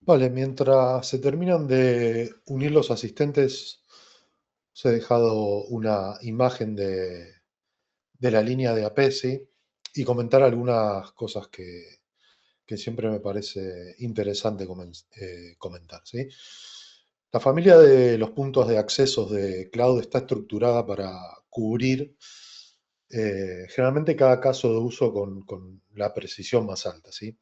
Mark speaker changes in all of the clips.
Speaker 1: Vale, mientras se terminan de unir los asistentes, os he dejado una imagen de la línea de APESI y comentar algunas cosas que siempre me parece interesante comentar, ¿sí? La familia de los puntos de accesos de cloud está estructurada para cubrir generalmente cada caso de uso con la precisión más alta, ¿sí?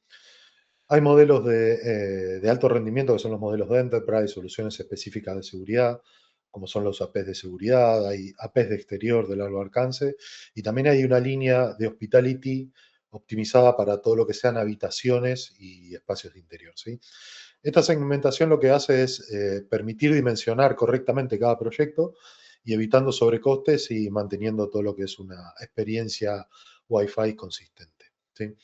Speaker 1: Hay modelos de alto rendimiento, que son los modelos de Enterprise, soluciones específicas de seguridad, como son los APs de seguridad, hay APs de exterior de largo alcance, y también hay una línea de Hospitality optimizada para todo lo que sean habitaciones y espacios de interior, ¿sí? Esta segmentación lo que hace es permitir dimensionar correctamente cada proyecto y evitando sobrecostes y manteniendo todo lo que es una experiencia Wi-Fi consistente, ¿sí?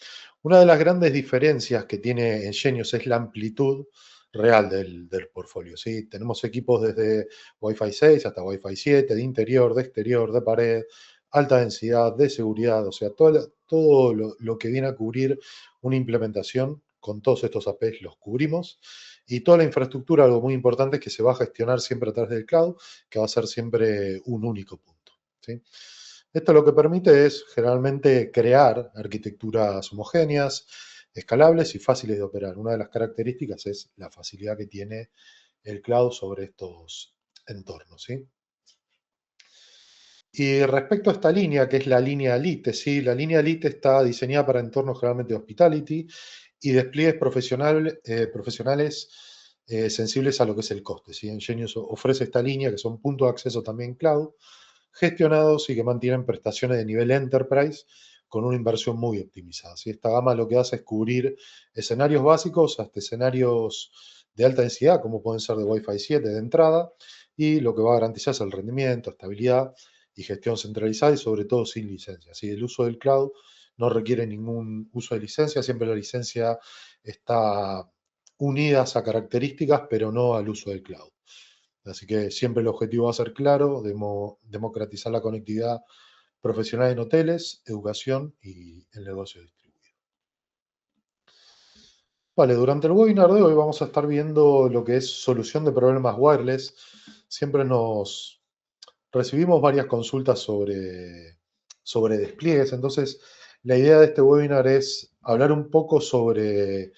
Speaker 1: Una de las grandes diferencias que tiene Engenious es la amplitud real del portfolio, ¿sí? Tenemos equipos desde Wi-Fi 6 hasta Wi-Fi 7, de interior, de exterior, de pared, alta densidad, de seguridad, o sea, todo lo que viene a cubrir una implementación, con todos estos APs los cubrimos. Y toda la infraestructura, algo muy importante, es que se va a gestionar siempre a través del cloud, que va a ser siempre un único punto, ¿sí? Esto lo que permite es generalmente crear arquitecturas homogéneas, escalables y fáciles de operar. Una de las características es la facilidad que tiene el cloud sobre estos entornos, ¿sí? Y respecto a esta línea, que es la línea Elite, ¿sí? La línea Elite está diseñada para entornos generalmente de hospitality y despliegues profesionales sensibles a lo que es el coste, ¿sí? Engenious ofrece esta línea, que son puntos de acceso también cloud, gestionados y que mantienen prestaciones de nivel enterprise con una inversión muy optimizada, ¿sí? Esta gama lo que hace es cubrir escenarios básicos hasta escenarios de alta densidad, como pueden ser de Wi-Fi 7 de entrada, y lo que va a garantizar es el rendimiento, estabilidad y gestión centralizada y sobre todo sin licencia, ¿sí? El uso del cloud no requiere ningún uso de licencia, siempre la licencia está unida a esas características, pero no al uso del cloud. Así que siempre el objetivo va a ser claro, democratizar la conectividad profesional en hoteles, educación y el negocio distribuido. Vale, durante el webinar de hoy vamos a estar viendo lo que es solución de problemas wireless. Siempre nos recibimos varias consultas sobre despliegues, entonces la idea de este webinar es hablar un poco sobre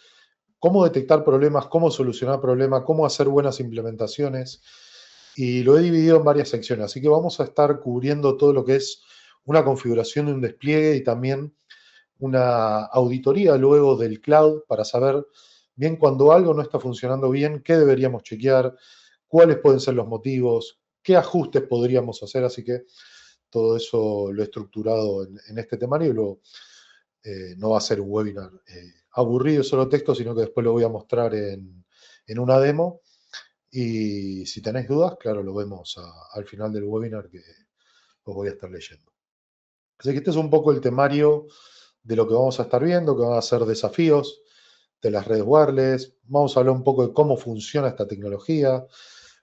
Speaker 1: cómo detectar problemas, cómo solucionar problemas, cómo hacer buenas implementaciones y lo he dividido en varias secciones, así que vamos a estar cubriendo todo lo que es una configuración de un despliegue y también una auditoría luego del cloud para saber bien cuando algo no está funcionando bien, qué deberíamos chequear, cuáles pueden ser los motivos, qué ajustes podríamos hacer, así que todo eso lo he estructurado en este temario y luego no va a ser un webinar aburrido, solo texto, sino que después lo voy a mostrar en una demo. Y si tenéis dudas, claro, lo vemos al final del webinar que os voy a estar leyendo. Así que este es un poco el temario de lo que vamos a estar viendo, que van a ser desafíos de las redes wireless. Vamos a hablar un poco de cómo funciona esta tecnología,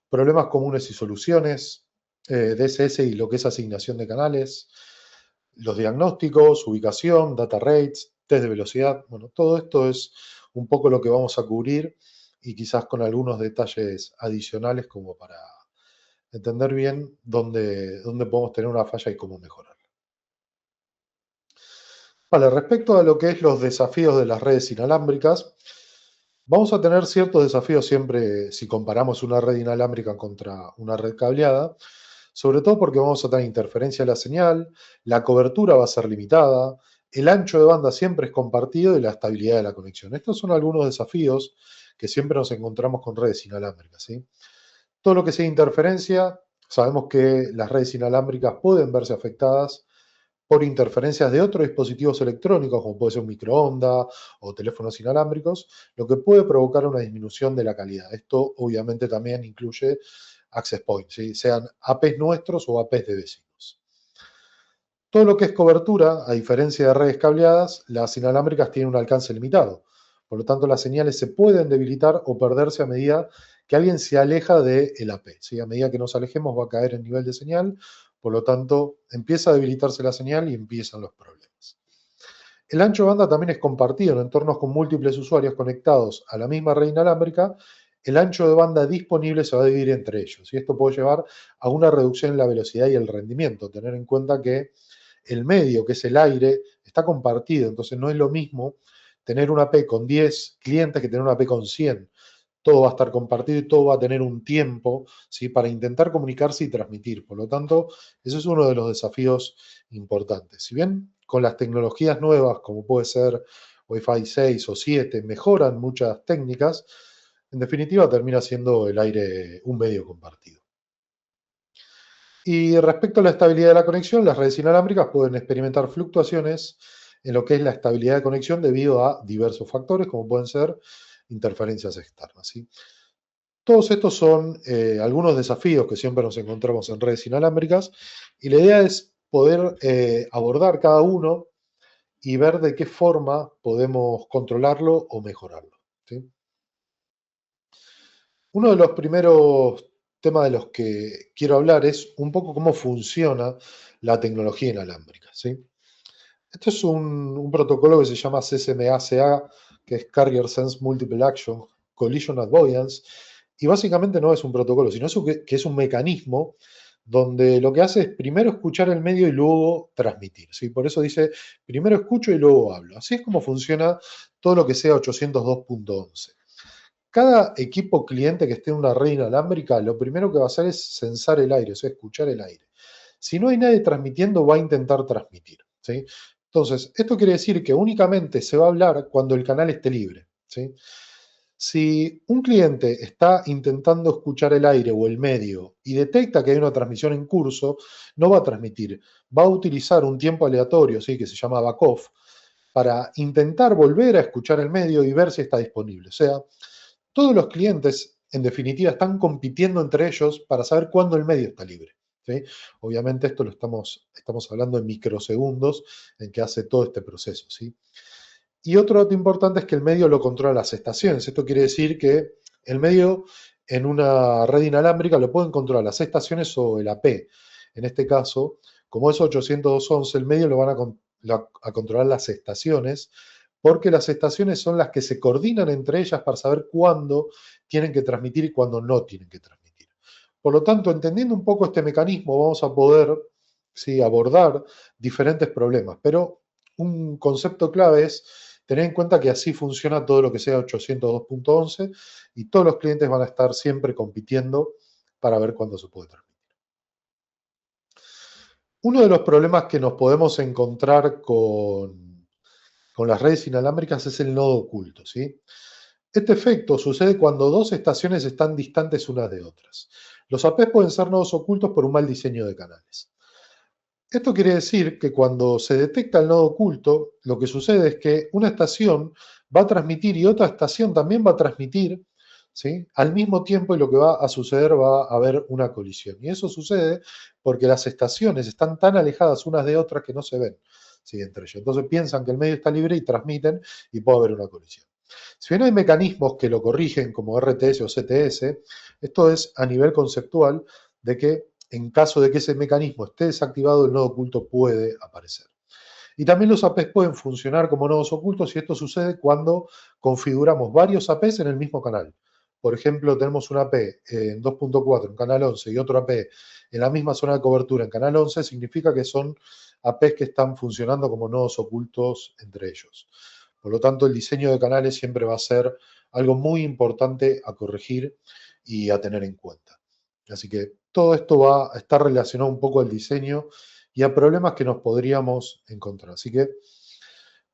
Speaker 1: problemas comunes y soluciones, DSS y lo que es asignación de canales, los diagnósticos, ubicación, data rates, test de velocidad. Bueno, todo esto es un poco lo que vamos a cubrir y quizás con algunos detalles adicionales como para entender bien dónde podemos tener una falla y cómo mejorar. Vale, respecto a lo que es los desafíos de las redes inalámbricas, vamos a tener ciertos desafíos siempre si comparamos una red inalámbrica contra una red cableada, sobre todo porque vamos a tener interferencia de la señal, la cobertura va a ser limitada, el ancho de banda siempre es compartido y la estabilidad de la conexión. Estos son algunos desafíos que siempre nos encontramos con redes inalámbricas, ¿sí? Todo lo que sea interferencia, sabemos que las redes inalámbricas pueden verse afectadas por interferencias de otros dispositivos electrónicos, como puede ser un microondas o teléfonos inalámbricos, lo que puede provocar una disminución de la calidad. Esto obviamente también incluye access points, ¿sí? Sean APs nuestros o APs de vecinos. Todo lo que es cobertura, a diferencia de redes cableadas, las inalámbricas tienen un alcance limitado. Por lo tanto, las señales se pueden debilitar o perderse a medida que alguien se aleja del AP. ¿Sí? A medida que nos alejemos va a caer el nivel de señal, por lo tanto, empieza a debilitarse la señal y empiezan los problemas. El ancho de banda también es compartido en entornos con múltiples usuarios conectados a la misma red inalámbrica. El ancho de banda disponible se va a dividir entre ellos y esto puede llevar a una reducción en la velocidad y el rendimiento. Tener en cuenta que el medio, que es el aire, está compartido, entonces no es lo mismo tener una AP con 10 clientes que tener una AP con 100. Todo va a estar compartido y todo va a tener un tiempo, ¿sí? Para intentar comunicarse y transmitir. Por lo tanto, ese es uno de los desafíos importantes. Si bien con las tecnologías nuevas, como puede ser Wi-Fi 6 o 7, mejoran muchas técnicas, en definitiva termina siendo el aire un medio compartido. Y respecto a la estabilidad de la conexión, las redes inalámbricas pueden experimentar fluctuaciones en lo que es la estabilidad de conexión debido a diversos factores, como pueden ser interferencias externas, ¿sí? Todos estos son algunos desafíos que siempre nos encontramos en redes inalámbricas y la idea es poder abordar cada uno y ver de qué forma podemos controlarlo o mejorarlo, ¿sí? Uno de los primeros temas de los que quiero hablar es un poco cómo funciona la tecnología inalámbrica, ¿sí? Esto es un protocolo que se llama CSMA-CA, que es Carrier Sense Multiple Action Collision Avoidance, y básicamente no es un protocolo, sino que es un mecanismo donde lo que hace es primero escuchar el medio y luego transmitir, ¿sí? Por eso dice, primero escucho y luego hablo. Así es como funciona todo lo que sea 802.11. Cada equipo cliente que esté en una red inalámbrica, lo primero que va a hacer es censar el aire, o sea, escuchar el aire. Si no hay nadie transmitiendo, va a intentar transmitir, ¿sí? Entonces, esto quiere decir que únicamente se va a hablar cuando el canal esté libre, ¿sí? Si un cliente está intentando escuchar el aire o el medio y detecta que hay una transmisión en curso, no va a transmitir, va a utilizar un tiempo aleatorio, ¿sí? Que se llama backoff, para intentar volver a escuchar el medio y ver si está disponible. O sea, todos los clientes, en definitiva, están compitiendo entre ellos para saber cuándo el medio está libre, ¿sí? Obviamente esto lo estamos hablando en microsegundos en que hace todo este proceso, ¿sí? Y otro dato importante es que el medio lo controla las estaciones. Esto quiere decir que el medio en una red inalámbrica lo pueden controlar las estaciones o el AP. En este caso, como es 802.11, el medio lo van a controlar las estaciones, porque las estaciones son las que se coordinan entre ellas para saber cuándo tienen que transmitir y cuándo no tienen que transmitir. Por lo tanto, entendiendo un poco este mecanismo, vamos a poder, sí, abordar diferentes problemas. Pero un concepto clave es tener en cuenta que así funciona todo lo que sea 802.11 y todos los clientes van a estar siempre compitiendo para ver cuándo se puede transmitir. Uno de los problemas que nos podemos encontrar con las redes inalámbricas es el nodo oculto, ¿sí? Este efecto sucede cuando dos estaciones están distantes unas de otras. Los APs pueden ser nodos ocultos por un mal diseño de canales. Esto quiere decir que cuando se detecta el nodo oculto, lo que sucede es que una estación va a transmitir y otra estación también va a transmitir, ¿sí?, al mismo tiempo, y lo que va a suceder, va a haber una colisión. Y eso sucede porque las estaciones están tan alejadas unas de otras que no se ven, ¿sí?, entre ellos. Entonces piensan que el medio está libre y transmiten y puede haber una colisión. Si bien hay mecanismos que lo corrigen como RTS o CTS, esto es a nivel conceptual de que en caso de que ese mecanismo esté desactivado, el nodo oculto puede aparecer. Y también los APs pueden funcionar como nodos ocultos y esto sucede cuando configuramos varios APs en el mismo canal. Por ejemplo, tenemos un AP en 2.4 en canal 11 y otro AP en la misma zona de cobertura en canal 11, significa que son APs que están funcionando como nodos ocultos entre ellos. Por lo tanto, el diseño de canales siempre va a ser algo muy importante a corregir y a tener en cuenta. Así que todo esto va a estar relacionado un poco al diseño y a problemas que nos podríamos encontrar. Así que,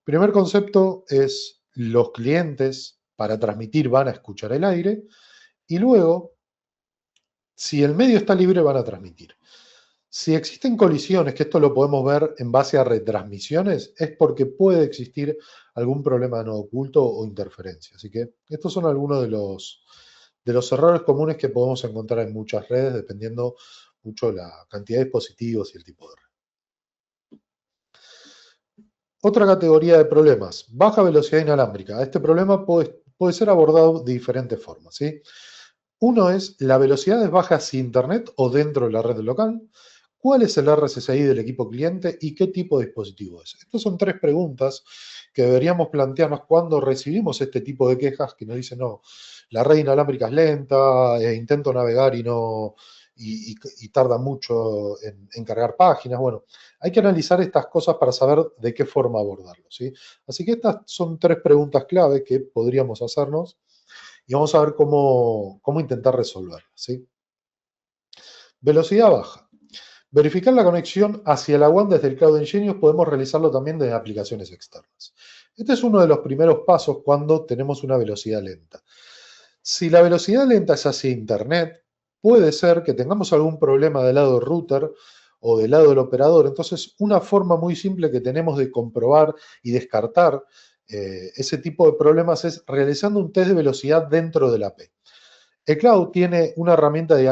Speaker 1: primer concepto es los clientes para transmitir van a escuchar el aire y luego, si el medio está libre, van a transmitir. Si existen colisiones, que esto lo podemos ver en base a retransmisiones, es porque puede existir algún problema de nodo oculto o interferencia. Así que estos son algunos de los errores comunes que podemos encontrar en muchas redes, dependiendo mucho de la cantidad de dispositivos y el tipo de red. Otra categoría de problemas, baja velocidad inalámbrica. Este problema puede ser abordado de diferentes formas, ¿sí? Uno es, ¿la velocidad es baja hacia Internet o dentro de la red local? ¿Cuál es el RSSI del equipo cliente y qué tipo de dispositivo es? Estas son tres preguntas que deberíamos plantearnos cuando recibimos este tipo de quejas que nos dicen, no, la red inalámbrica es lenta, intento navegar y no y tarda mucho en cargar páginas. Bueno, hay que analizar estas cosas para saber de qué forma abordarlo, ¿sí? Así que estas son tres preguntas clave que podríamos hacernos y vamos a ver cómo intentar resolverlas, ¿sí? Velocidad baja. Verificar la conexión hacia la WAN desde el Cloud Engineers podemos realizarlo también desde aplicaciones externas. Este es uno de los primeros pasos cuando tenemos una velocidad lenta. Si la velocidad lenta es hacia Internet, puede ser que tengamos algún problema del lado del router o del lado del operador. Entonces, una forma muy simple que tenemos de comprobar y descartar ese tipo de problemas es realizando un test de velocidad dentro del AP. El cloud tiene una herramienta de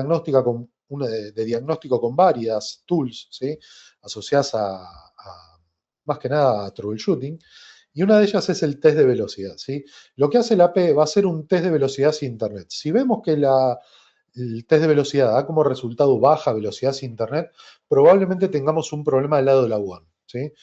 Speaker 1: diagnóstico con varias tools, ¿sí?, asociadas más que nada a troubleshooting, y una de ellas es el test de velocidad, ¿sí? Lo que hace el AP va a ser un test de velocidad hacia Internet. Si vemos que el test de velocidad da como resultado baja velocidad hacia Internet, probablemente tengamos un problema del lado de la WAN, ¿sí?,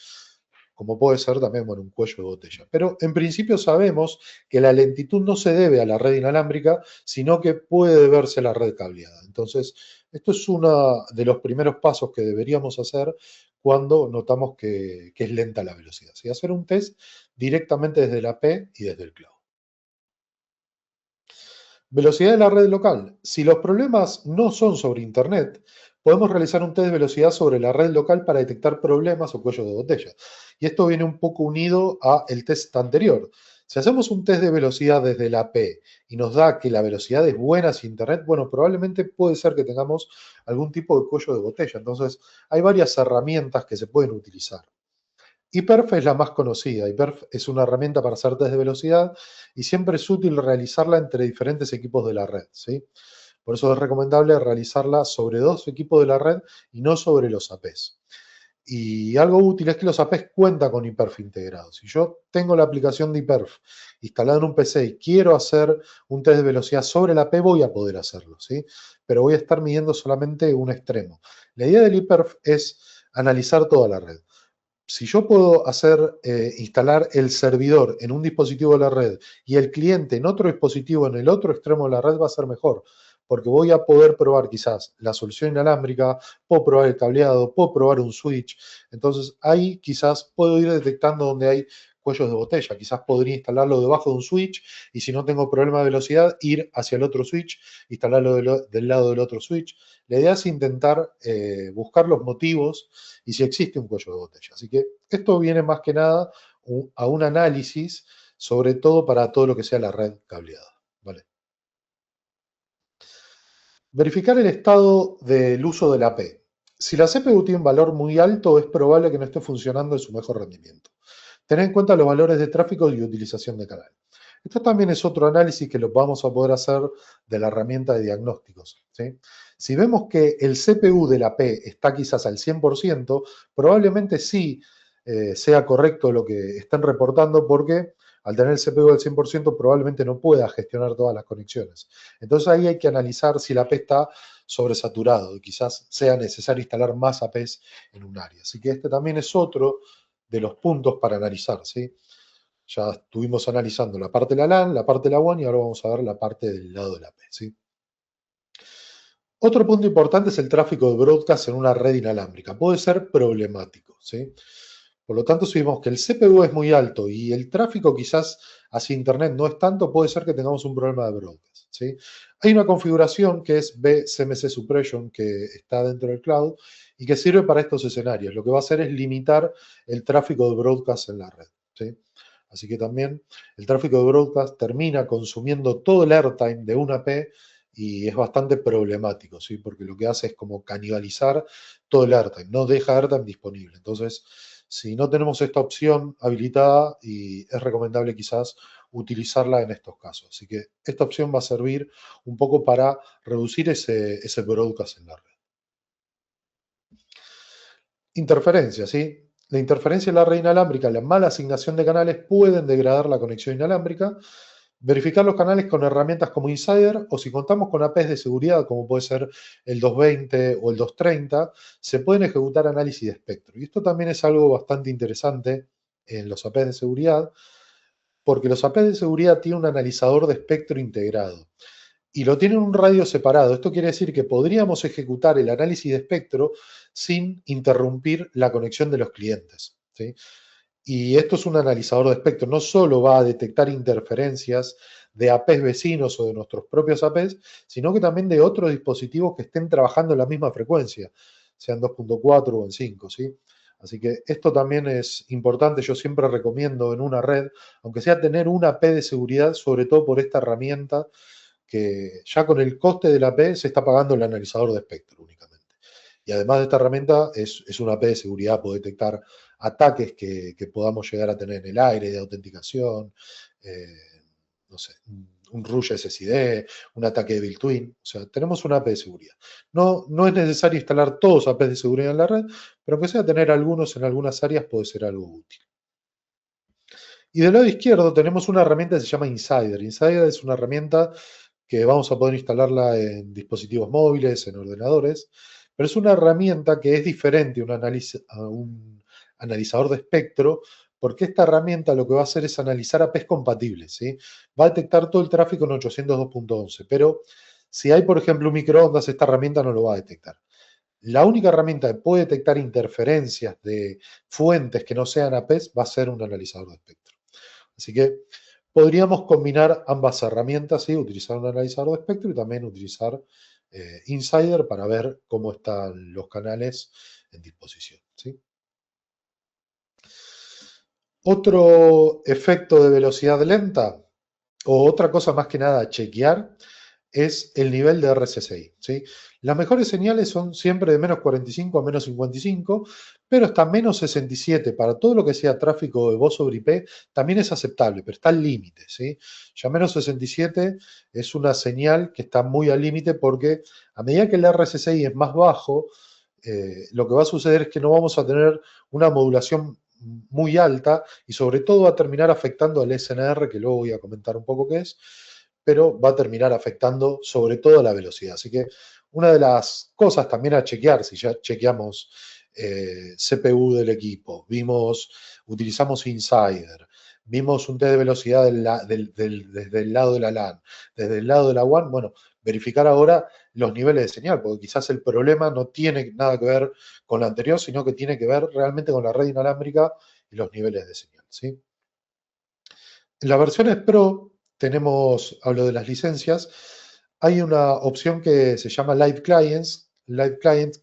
Speaker 1: como puede ser también, bueno, un cuello de botella. Pero en principio sabemos que la lentitud no se debe a la red inalámbrica, sino que puede deberse a la red cableada. Entonces, esto es uno de los primeros pasos que deberíamos hacer cuando notamos que es lenta la velocidad. ¿Sí? Hacer un test directamente desde la AP y desde el cloud. Velocidad de la red local. Si los problemas no son sobre Internet, podemos realizar un test de velocidad sobre la red local para detectar problemas o cuellos de botella. Y esto viene un poco unido al test anterior. Si hacemos un test de velocidad desde la AP y nos da que la velocidad es buena sin Internet, bueno, probablemente puede ser que tengamos algún tipo de cuello de botella. Entonces, hay varias herramientas que se pueden utilizar. ePerf es la más conocida. ePerf es una herramienta para hacer test de velocidad y siempre es útil realizarla entre diferentes equipos de la red, ¿sí? Por eso es recomendable realizarla sobre dos equipos de la red y no sobre los APs. Y algo útil es que los APs cuentan con ePerf integrados. Si yo tengo la aplicación de ePerf instalada en un PC y quiero hacer un test de velocidad sobre la AP, voy a poder hacerlo, ¿sí? Pero voy a estar midiendo solamente un extremo. La idea del ePerf es analizar toda la red. Si yo puedo instalar el servidor en un dispositivo de la red y el cliente en otro dispositivo en el otro extremo de la red, va a ser mejor, porque voy a poder probar quizás la solución inalámbrica, puedo probar el cableado, puedo probar un switch. Entonces ahí quizás puedo ir detectando donde hay cuellos de botella. Quizás podría instalarlo debajo de un switch y si no tengo problema de velocidad, ir hacia el otro switch, instalarlo del lado del otro switch. La idea es intentar buscar los motivos y si existe un cuello de botella. Así que esto viene más que nada a un análisis, sobre todo para todo lo que sea la red cableada. ¿Vale? Verificar el estado del uso de la P. Si la CPU tiene un valor muy alto, es probable que no esté funcionando en su mejor rendimiento. Tener en cuenta los valores de tráfico y utilización de canal. Esto también es otro análisis que lo vamos a poder hacer de la herramienta de diagnósticos. ¿Sí? Si vemos que el CPU de la P está quizás al 100%, probablemente sí sea correcto lo que están reportando porque al tener el CPU al 100% probablemente no pueda gestionar todas las conexiones. Entonces ahí hay que analizar si la AP está sobresaturado y quizás sea necesario instalar más APs en un área. Así que este también es otro de los puntos para analizar. ¿Sí? Ya estuvimos analizando la parte de la LAN, la parte de la WAN y ahora vamos a ver la parte del lado de la AP. ¿Sí? Otro punto importante es el tráfico de broadcast en una red inalámbrica. Puede ser problemático. ¿Sí? Por lo tanto, si vemos que el CPU es muy alto y el tráfico quizás hacia Internet no es tanto, puede ser que tengamos un problema de broadcast. ¿Sí? Hay una configuración que es BCMC Suppression que está dentro del cloud y que sirve para estos escenarios. Lo que va a hacer es limitar el tráfico de broadcast en la red. ¿Sí? Así que también el tráfico de broadcast termina consumiendo todo el airtime de una AP y es bastante problemático, ¿sí? Porque lo que hace es como canibalizar todo el airtime, no deja airtime disponible. Entonces, si no tenemos esta opción habilitada, y es recomendable quizás utilizarla en estos casos. Así que esta opción va a servir un poco para reducir ese broadcast en la red. Interferencia, ¿sí? La interferencia en la red inalámbrica, la mala asignación de canales pueden degradar la conexión inalámbrica. Verificar los canales con herramientas como Insider o si contamos con APs de seguridad, como puede ser el 220 o el 230, se pueden ejecutar análisis de espectro. Y esto también es algo bastante interesante en los APs de seguridad, porque los APs de seguridad tienen un analizador de espectro integrado y lo tienen en un radio separado. Esto quiere decir que podríamos ejecutar el análisis de espectro sin interrumpir la conexión de los clientes. ¿Sí? Y esto es un analizador de espectro. No solo va a detectar interferencias de APs vecinos o de nuestros propios APs, sino que también de otros dispositivos que estén trabajando en la misma frecuencia, sean 2.4 o en 5. ¿Sí? Así que esto también es importante. Yo siempre recomiendo en una red, aunque sea tener una AP de seguridad, sobre todo por esta herramienta que ya con el coste de la AP se está pagando el analizador de espectro únicamente. Y además de esta herramienta, es una AP de seguridad, puede detectar ataques que podamos llegar a tener en el aire, de autenticación, no sé, un Rush SSID, un ataque de Build Twin. O sea, tenemos una AP de seguridad. No es necesario instalar todos AP de seguridad en la red, pero aunque sea tener algunos en algunas áreas puede ser algo útil. Y del lado izquierdo tenemos una herramienta que se llama Insider. Insider es una herramienta que vamos a poder instalarla en dispositivos móviles, en ordenadores, pero es una herramienta que es diferente a un analizador de espectro, porque esta herramienta lo que va a hacer es analizar APs compatibles, ¿sí? Va a detectar todo el tráfico en 802.11, pero si hay, por ejemplo, un microondas, esta herramienta no lo va a detectar. La única herramienta que puede detectar interferencias de fuentes que no sean APs va a ser un analizador de espectro. Así que podríamos combinar ambas herramientas, ¿sí? Utilizar un analizador de espectro y también utilizar Insider para ver cómo están los canales en disposición. ¿Sí? Otro efecto de velocidad lenta, o otra cosa más que nada a chequear, es el nivel de RSSI. ¿Sí? Las mejores señales son siempre de menos 45 a menos 55, pero hasta menos 67 para todo lo que sea tráfico de voz sobre IP también es aceptable, pero está al límite. ¿Sí? Ya menos 67 es una señal que está muy al límite porque a medida que el RSSI es más bajo, lo que va a suceder es que no vamos a tener una modulación muy alta y sobre todo va a terminar afectando al SNR, que luego voy a comentar un poco qué es, pero va a terminar afectando sobre todo la velocidad. Así que una de las cosas también a chequear, si ya chequeamos CPU del equipo, utilizamos Insider, vimos un test de velocidad desde el lado de la LAN, desde el lado de la WAN, bueno, verificar ahora los niveles de señal, porque quizás el problema no tiene nada que ver con lo anterior, sino que tiene que ver realmente con la red inalámbrica y los niveles de señal, ¿sí? En las versiones Pro tenemos, hablo de las licencias, hay una opción que se llama Live Clients,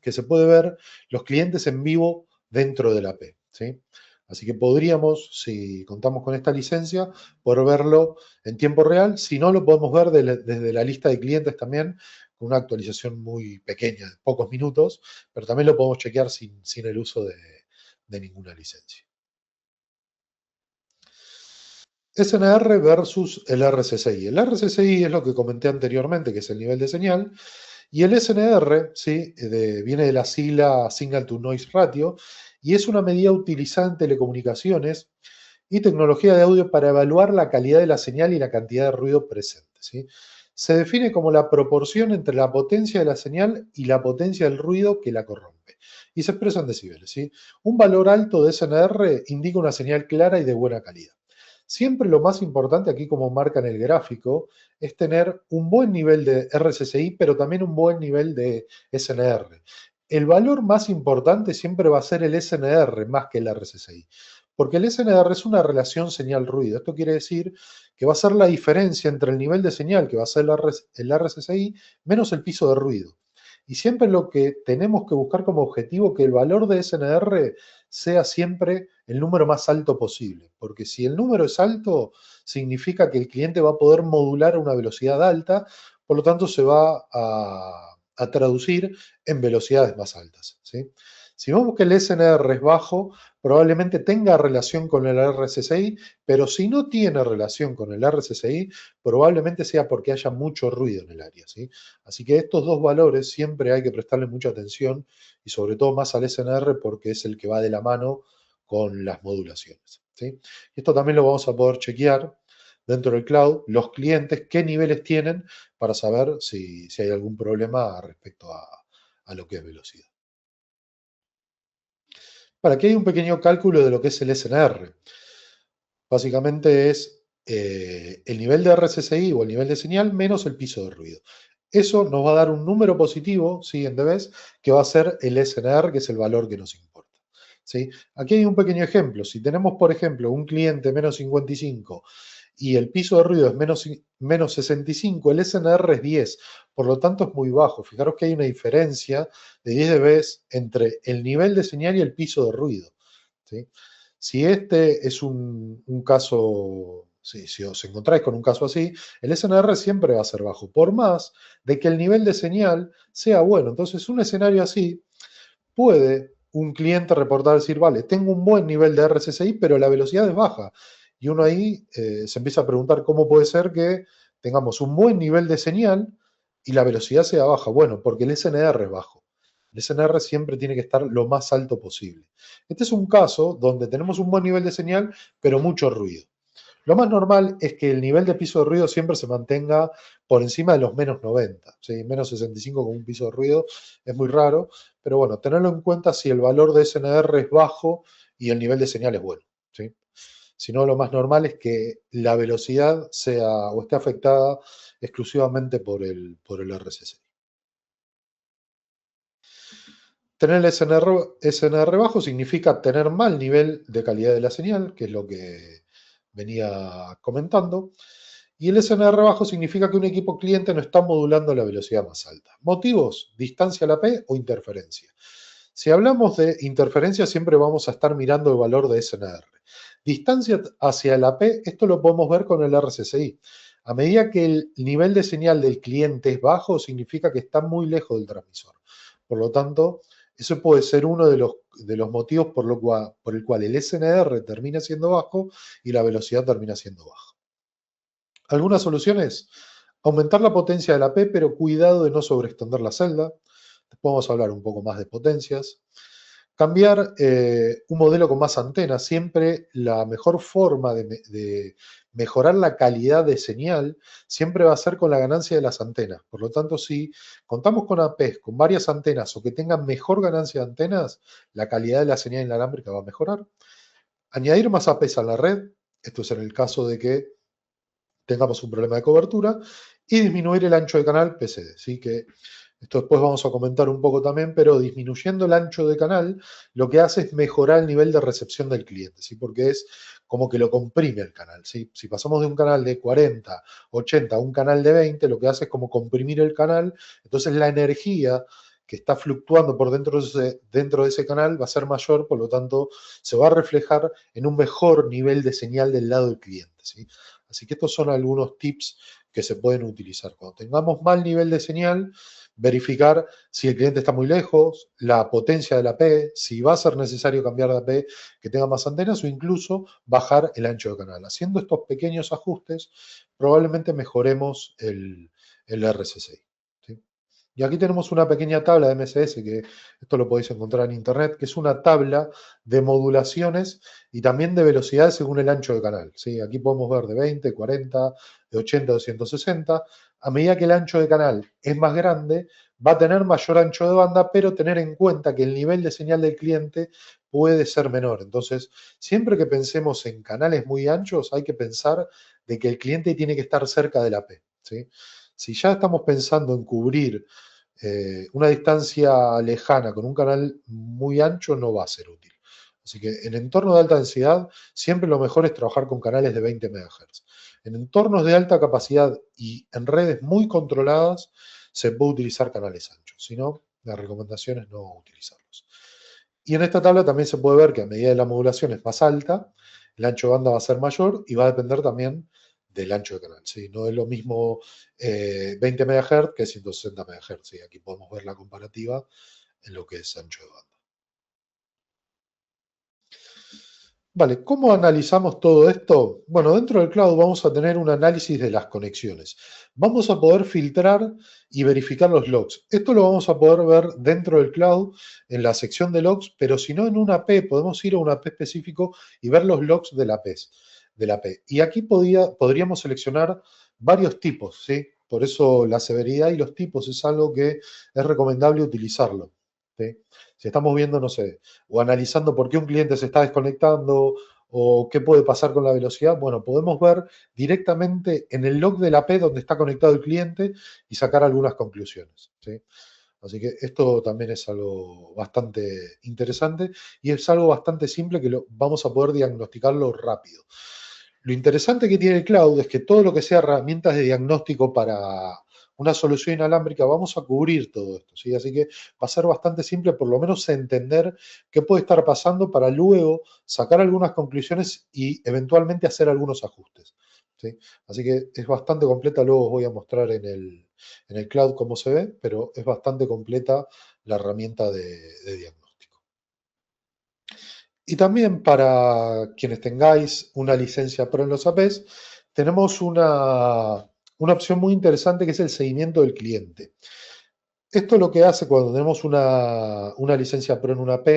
Speaker 1: que se puede ver los clientes en vivo dentro de la API, ¿sí? Así que podríamos, si contamos con esta licencia, poder verlo en tiempo real. Si no, lo podemos ver desde la lista de clientes también, con una actualización muy pequeña, de pocos minutos, pero también lo podemos chequear sin el uso de ninguna licencia. SNR versus el RSSI. El RSSI es lo que comenté anteriormente, que es el nivel de señal, y el SNR, ¿sí? Viene de la sigla Signal to Noise Ratio, y es una medida utilizada en telecomunicaciones y tecnología de audio para evaluar la calidad de la señal y la cantidad de ruido presente, ¿sí? Se define como la proporción entre la potencia de la señal y la potencia del ruido que la corrompe, y se expresa en decibeles, ¿sí? Un valor alto de SNR indica una señal clara y de buena calidad. Siempre lo más importante aquí, como marca en el gráfico, es tener un buen nivel de RSSI, pero también un buen nivel de SNR. El valor más importante siempre va a ser el SNR más que el RSSI, porque el SNR es una relación señal-ruido. Esto quiere decir que va a ser la diferencia entre el nivel de señal, que va a ser el RSSI, menos el piso de ruido. Y siempre lo que tenemos que buscar como objetivo que el valor de SNR sea siempre el número más alto posible, porque si el número es alto, significa que el cliente va a poder modular a una velocidad alta, por lo tanto se va a traducir en velocidades más altas, ¿sí? Si vemos que el SNR es bajo, probablemente tenga relación con el RSSI, pero si no tiene relación con el RSSI, probablemente sea porque haya mucho ruido en el área, ¿sí? Así que estos dos valores siempre hay que prestarle mucha atención y sobre todo más al SNR porque es el que va de la mano con las modulaciones, ¿sí? Y esto también lo vamos a poder chequear dentro del cloud, los clientes, qué niveles tienen para saber si hay algún problema respecto a lo que es velocidad. Para aquí hay un pequeño cálculo de lo que es el SNR. Básicamente es el nivel de RSSI o el nivel de señal menos el piso de ruido. Eso nos va a dar un número positivo, ¿sí? En DBs, que va a ser el SNR, que es el valor que nos importa, ¿sí? Aquí hay un pequeño ejemplo. Si tenemos, por ejemplo, un cliente menos 55 y el piso de ruido es menos 65, el SNR es 10, por lo tanto es muy bajo. Fijaros que hay una diferencia de 10 dBs entre el nivel de señal y el piso de ruido, ¿sí? Si este es un caso, si os encontráis con un caso así, el SNR siempre va a ser bajo, por más de que el nivel de señal sea bueno. Entonces, un escenario así puede un cliente reportar, decir, vale, tengo un buen nivel de RSSI, pero la velocidad es baja. Y uno ahí se empieza a preguntar cómo puede ser que tengamos un buen nivel de señal y la velocidad sea baja. Bueno, porque el SNR es bajo. El SNR siempre tiene que estar lo más alto posible. Este es un caso donde tenemos un buen nivel de señal, pero mucho ruido. Lo más normal es que el nivel de piso de ruido siempre se mantenga por encima de los menos 90, ¿sí? Menos 65 con un piso de ruido es muy raro, pero bueno, tenerlo en cuenta si el valor de SNR es bajo y el nivel de señal es bueno, ¿sí? Si no, lo más normal es que la velocidad sea o esté afectada exclusivamente por el RSSI. Tener el SNR bajo significa tener mal nivel de calidad de la señal, que es lo que venía comentando. Y el SNR bajo significa que un equipo cliente no está modulando la velocidad más alta. Motivos: distancia a la P o interferencia. Si hablamos de interferencia, siempre vamos a estar mirando el valor de SNR. Distancia hacia la P, esto lo podemos ver con el RSSI. A medida que el nivel de señal del cliente es bajo, significa que está muy lejos del transmisor. Por lo tanto, eso puede ser uno de los motivos por el cual el SNR termina siendo bajo y la velocidad termina siendo baja. Algunas soluciones: aumentar la potencia de la P, pero cuidado de no sobreextender la celda. Después vamos a hablar un poco más de potencias. Cambiar un modelo con más antenas. Siempre la mejor forma de mejorar la calidad de señal siempre va a ser con la ganancia de las antenas. Por lo tanto, si contamos con APs con varias antenas o que tengan mejor ganancia de antenas, la calidad de la señal inalámbrica va a mejorar. Añadir más APs a la red. Esto es en el caso de que tengamos un problema de cobertura, y disminuir el ancho de canal PCD, ¿sí? Que esto después vamos a comentar un poco también, pero disminuyendo el ancho de canal, lo que hace es mejorar el nivel de recepción del cliente, ¿sí? Porque es como que lo comprime el canal, ¿sí? Si pasamos de un canal de 40, 80 a un canal de 20, lo que hace es como comprimir el canal, entonces la energía que está fluctuando por dentro de ese canal va a ser mayor, por lo tanto se va a reflejar en un mejor nivel de señal del lado del cliente, ¿sí? Así que estos son algunos tips que se pueden utilizar. Cuando tengamos mal nivel de señal, verificar si el cliente está muy lejos, la potencia de la P, si va a ser necesario cambiar de AP que tenga más antenas o incluso bajar el ancho de canal. Haciendo estos pequeños ajustes, probablemente mejoremos el RSSI. ¿Sí? Y aquí tenemos una pequeña tabla de MSS, que esto lo podéis encontrar en internet, que es una tabla de modulaciones y también de velocidades según el ancho de canal. ¿Sí? Aquí podemos ver de 20, 40, de 80, 260. A medida que el ancho de canal es más grande, va a tener mayor ancho de banda, pero tener en cuenta que el nivel de señal del cliente puede ser menor. Entonces, siempre que pensemos en canales muy anchos, hay que pensar de que el cliente tiene que estar cerca de la P. ¿Sí? Si ya estamos pensando en cubrir una distancia lejana con un canal muy ancho, no va a ser útil. Así que en entornos de alta densidad, siempre lo mejor es trabajar con canales de 20 MHz. En entornos de alta capacidad y en redes muy controladas, se puede utilizar canales anchos. Si no, la recomendación es no utilizarlos. Y en esta tabla también se puede ver que a medida que la modulación es más alta, el ancho de banda va a ser mayor y va a depender también del ancho de canal. ¿Sí? No es lo mismo 20 MHz que 160 MHz. ¿Sí? Aquí podemos ver la comparativa en lo que es ancho de banda. Vale, ¿cómo analizamos todo esto? Bueno, dentro del cloud vamos a tener un análisis de las conexiones. Vamos a poder filtrar y verificar los logs. Esto lo vamos a poder ver dentro del cloud en la sección de logs, pero si no en una AP, podemos ir a una AP específico y ver los logs de la AP. Y aquí podríamos seleccionar varios tipos, ¿sí? Por eso la severidad y los tipos es algo que es recomendable utilizarlo. ¿Sí? Si estamos viendo, no sé, o analizando por qué un cliente se está desconectando o qué puede pasar con la velocidad, bueno, podemos ver directamente en el log de la P donde está conectado el cliente y sacar algunas conclusiones. ¿Sí? Así que esto también es algo bastante interesante y es algo bastante simple que vamos a poder diagnosticarlo rápido. Lo interesante que tiene el cloud es que todo lo que sea herramientas de diagnóstico para una solución inalámbrica, vamos a cubrir todo esto. ¿Sí? Así que va a ser bastante simple, por lo menos entender qué puede estar pasando para luego sacar algunas conclusiones y eventualmente hacer algunos ajustes. ¿Sí? Así que es bastante completa, luego os voy a mostrar en el cloud cómo se ve, pero es bastante completa la herramienta de diagnóstico. Y también para quienes tengáis una licencia Pro en los APs, tenemos una opción muy interesante que es el seguimiento del cliente. Esto lo que hace cuando tenemos una licencia Pro en una AP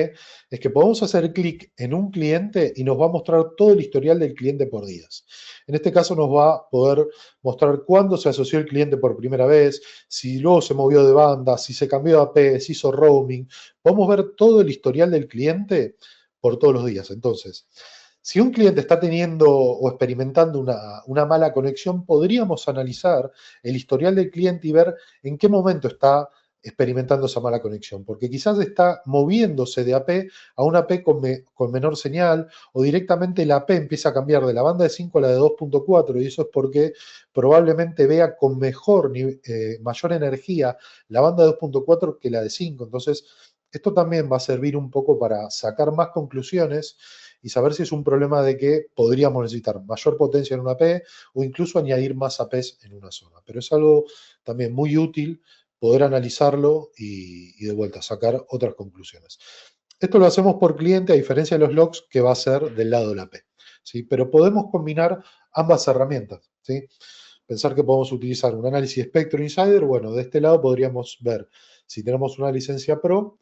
Speaker 1: es que podemos hacer clic en un cliente y nos va a mostrar todo el historial del cliente por días. En este caso nos va a poder mostrar cuándo se asoció el cliente por primera vez, si luego se movió de banda, si se cambió de AP, si hizo roaming. Podemos ver todo el historial del cliente por todos los días. Entonces, si un cliente está teniendo o experimentando una mala conexión, podríamos analizar el historial del cliente y ver en qué momento está experimentando esa mala conexión, porque quizás está moviéndose de AP a una AP con menor señal o directamente la AP empieza a cambiar de la banda de 5 a la de 2.4 y eso es porque probablemente vea con mayor energía la banda de 2.4 que la de 5. Entonces, esto también va a servir un poco para sacar más conclusiones y saber si es un problema de que podríamos necesitar mayor potencia en una AP o incluso añadir más APs en una zona. Pero es algo también muy útil poder analizarlo y de vuelta sacar otras conclusiones. Esto lo hacemos por cliente a diferencia de los logs que va a ser del lado de la AP. ¿Sí? Pero podemos combinar ambas herramientas. ¿Sí? Pensar que podemos utilizar un análisis Spectrum Insider. Bueno, de este lado podríamos ver si tenemos una licencia Pro,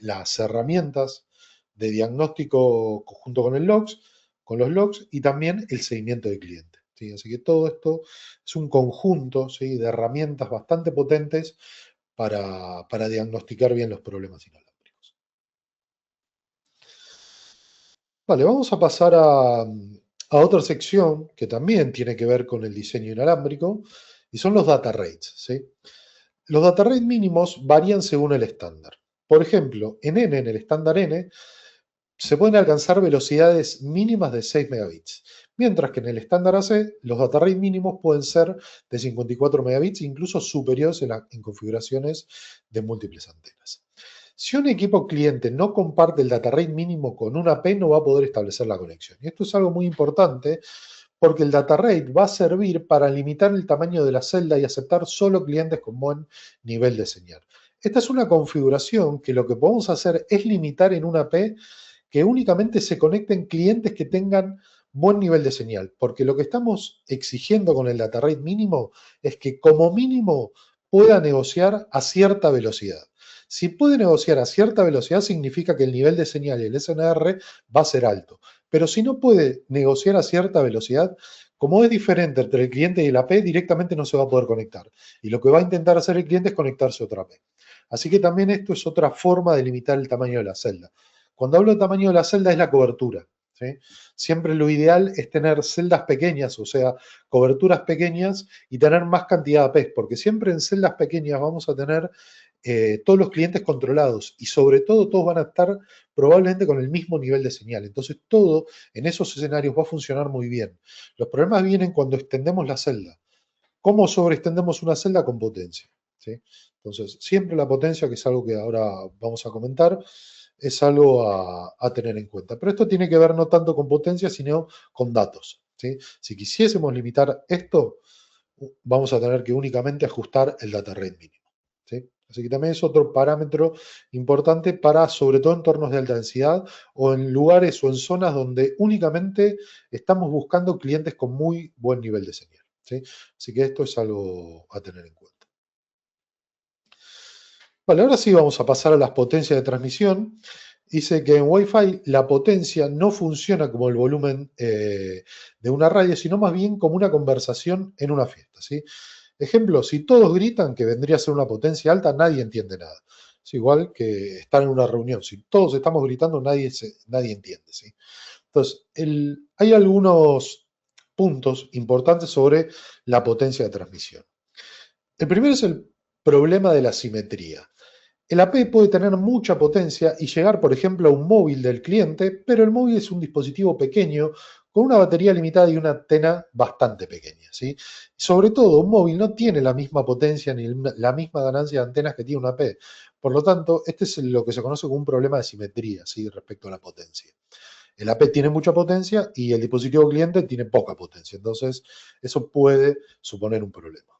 Speaker 1: las herramientas de diagnóstico junto con los logs y también el seguimiento del cliente. ¿Sí? Así que todo esto es un conjunto, ¿sí?, de herramientas bastante potentes para diagnosticar bien los problemas inalámbricos. Vale, vamos a pasar a otra sección que también tiene que ver con el diseño inalámbrico y son los data rates. ¿Sí? Los data rates mínimos varían según el estándar. Por ejemplo, en el estándar N, se pueden alcanzar velocidades mínimas de 6 megabits, mientras que en el estándar AC los data rate mínimos pueden ser de 54 megabits, incluso superiores en configuraciones de múltiples antenas. Si un equipo cliente no comparte el data rate mínimo con una AP, no va a poder establecer la conexión. Y esto es algo muy importante porque el data rate va a servir para limitar el tamaño de la celda y aceptar solo clientes con buen nivel de señal. Esta es una configuración que lo que podemos hacer es limitar en una AP que únicamente se conecten clientes que tengan buen nivel de señal, porque lo que estamos exigiendo con el data rate mínimo es que como mínimo pueda negociar a cierta velocidad. Si puede negociar a cierta velocidad significa que el nivel de señal y el SNR va a ser alto, pero si no puede negociar a cierta velocidad, como es diferente entre el cliente y el AP, directamente no se va a poder conectar. Y lo que va a intentar hacer el cliente es conectarse a otra AP. Así que también esto es otra forma de limitar el tamaño de la celda. Cuando hablo de tamaño de la celda es la cobertura. ¿Sí? Siempre lo ideal es tener celdas pequeñas, o sea, coberturas pequeñas y tener más cantidad de APs, porque siempre en celdas pequeñas vamos a tener todos los clientes controlados y sobre todo todos van a estar probablemente con el mismo nivel de señal. Entonces todo en esos escenarios va a funcionar muy bien. Los problemas vienen cuando extendemos la celda. ¿Cómo sobreextendemos una celda? Con potencia. ¿Sí? Entonces, siempre la potencia, que es algo que ahora vamos a comentar, es algo a tener en cuenta. Pero esto tiene que ver no tanto con potencia, sino con datos. ¿Sí? Si quisiésemos limitar esto, vamos a tener que únicamente ajustar el data rate mínimo. ¿Sí? Así que también es otro parámetro importante para, sobre todo, entornos de alta densidad o en lugares o en zonas donde únicamente estamos buscando clientes con muy buen nivel de señal. ¿Sí? Así que esto es algo a tener en cuenta. Vale, ahora sí vamos a pasar a las potencias de transmisión. Dice que en Wi-Fi la potencia no funciona como el volumen de una radio, sino más bien como una conversación en una fiesta. ¿Sí? Ejemplo, si todos gritan, que vendría a ser una potencia alta, nadie entiende nada. Es igual que estar en una reunión. Si todos estamos gritando, nadie entiende. ¿Sí? Entonces, hay algunos puntos importantes sobre la potencia de transmisión. El primero es el problema de la simetría. El AP puede tener mucha potencia y llegar, por ejemplo, a un móvil del cliente, pero el móvil es un dispositivo pequeño con una batería limitada y una antena bastante pequeña. ¿Sí? Sobre todo, un móvil no tiene la misma potencia ni la misma ganancia de antenas que tiene un AP. Por lo tanto, este es lo que se conoce como un problema de simetría, ¿sí? Respecto a la potencia. El AP tiene mucha potencia y el dispositivo cliente tiene poca potencia. Entonces, eso puede suponer un problema.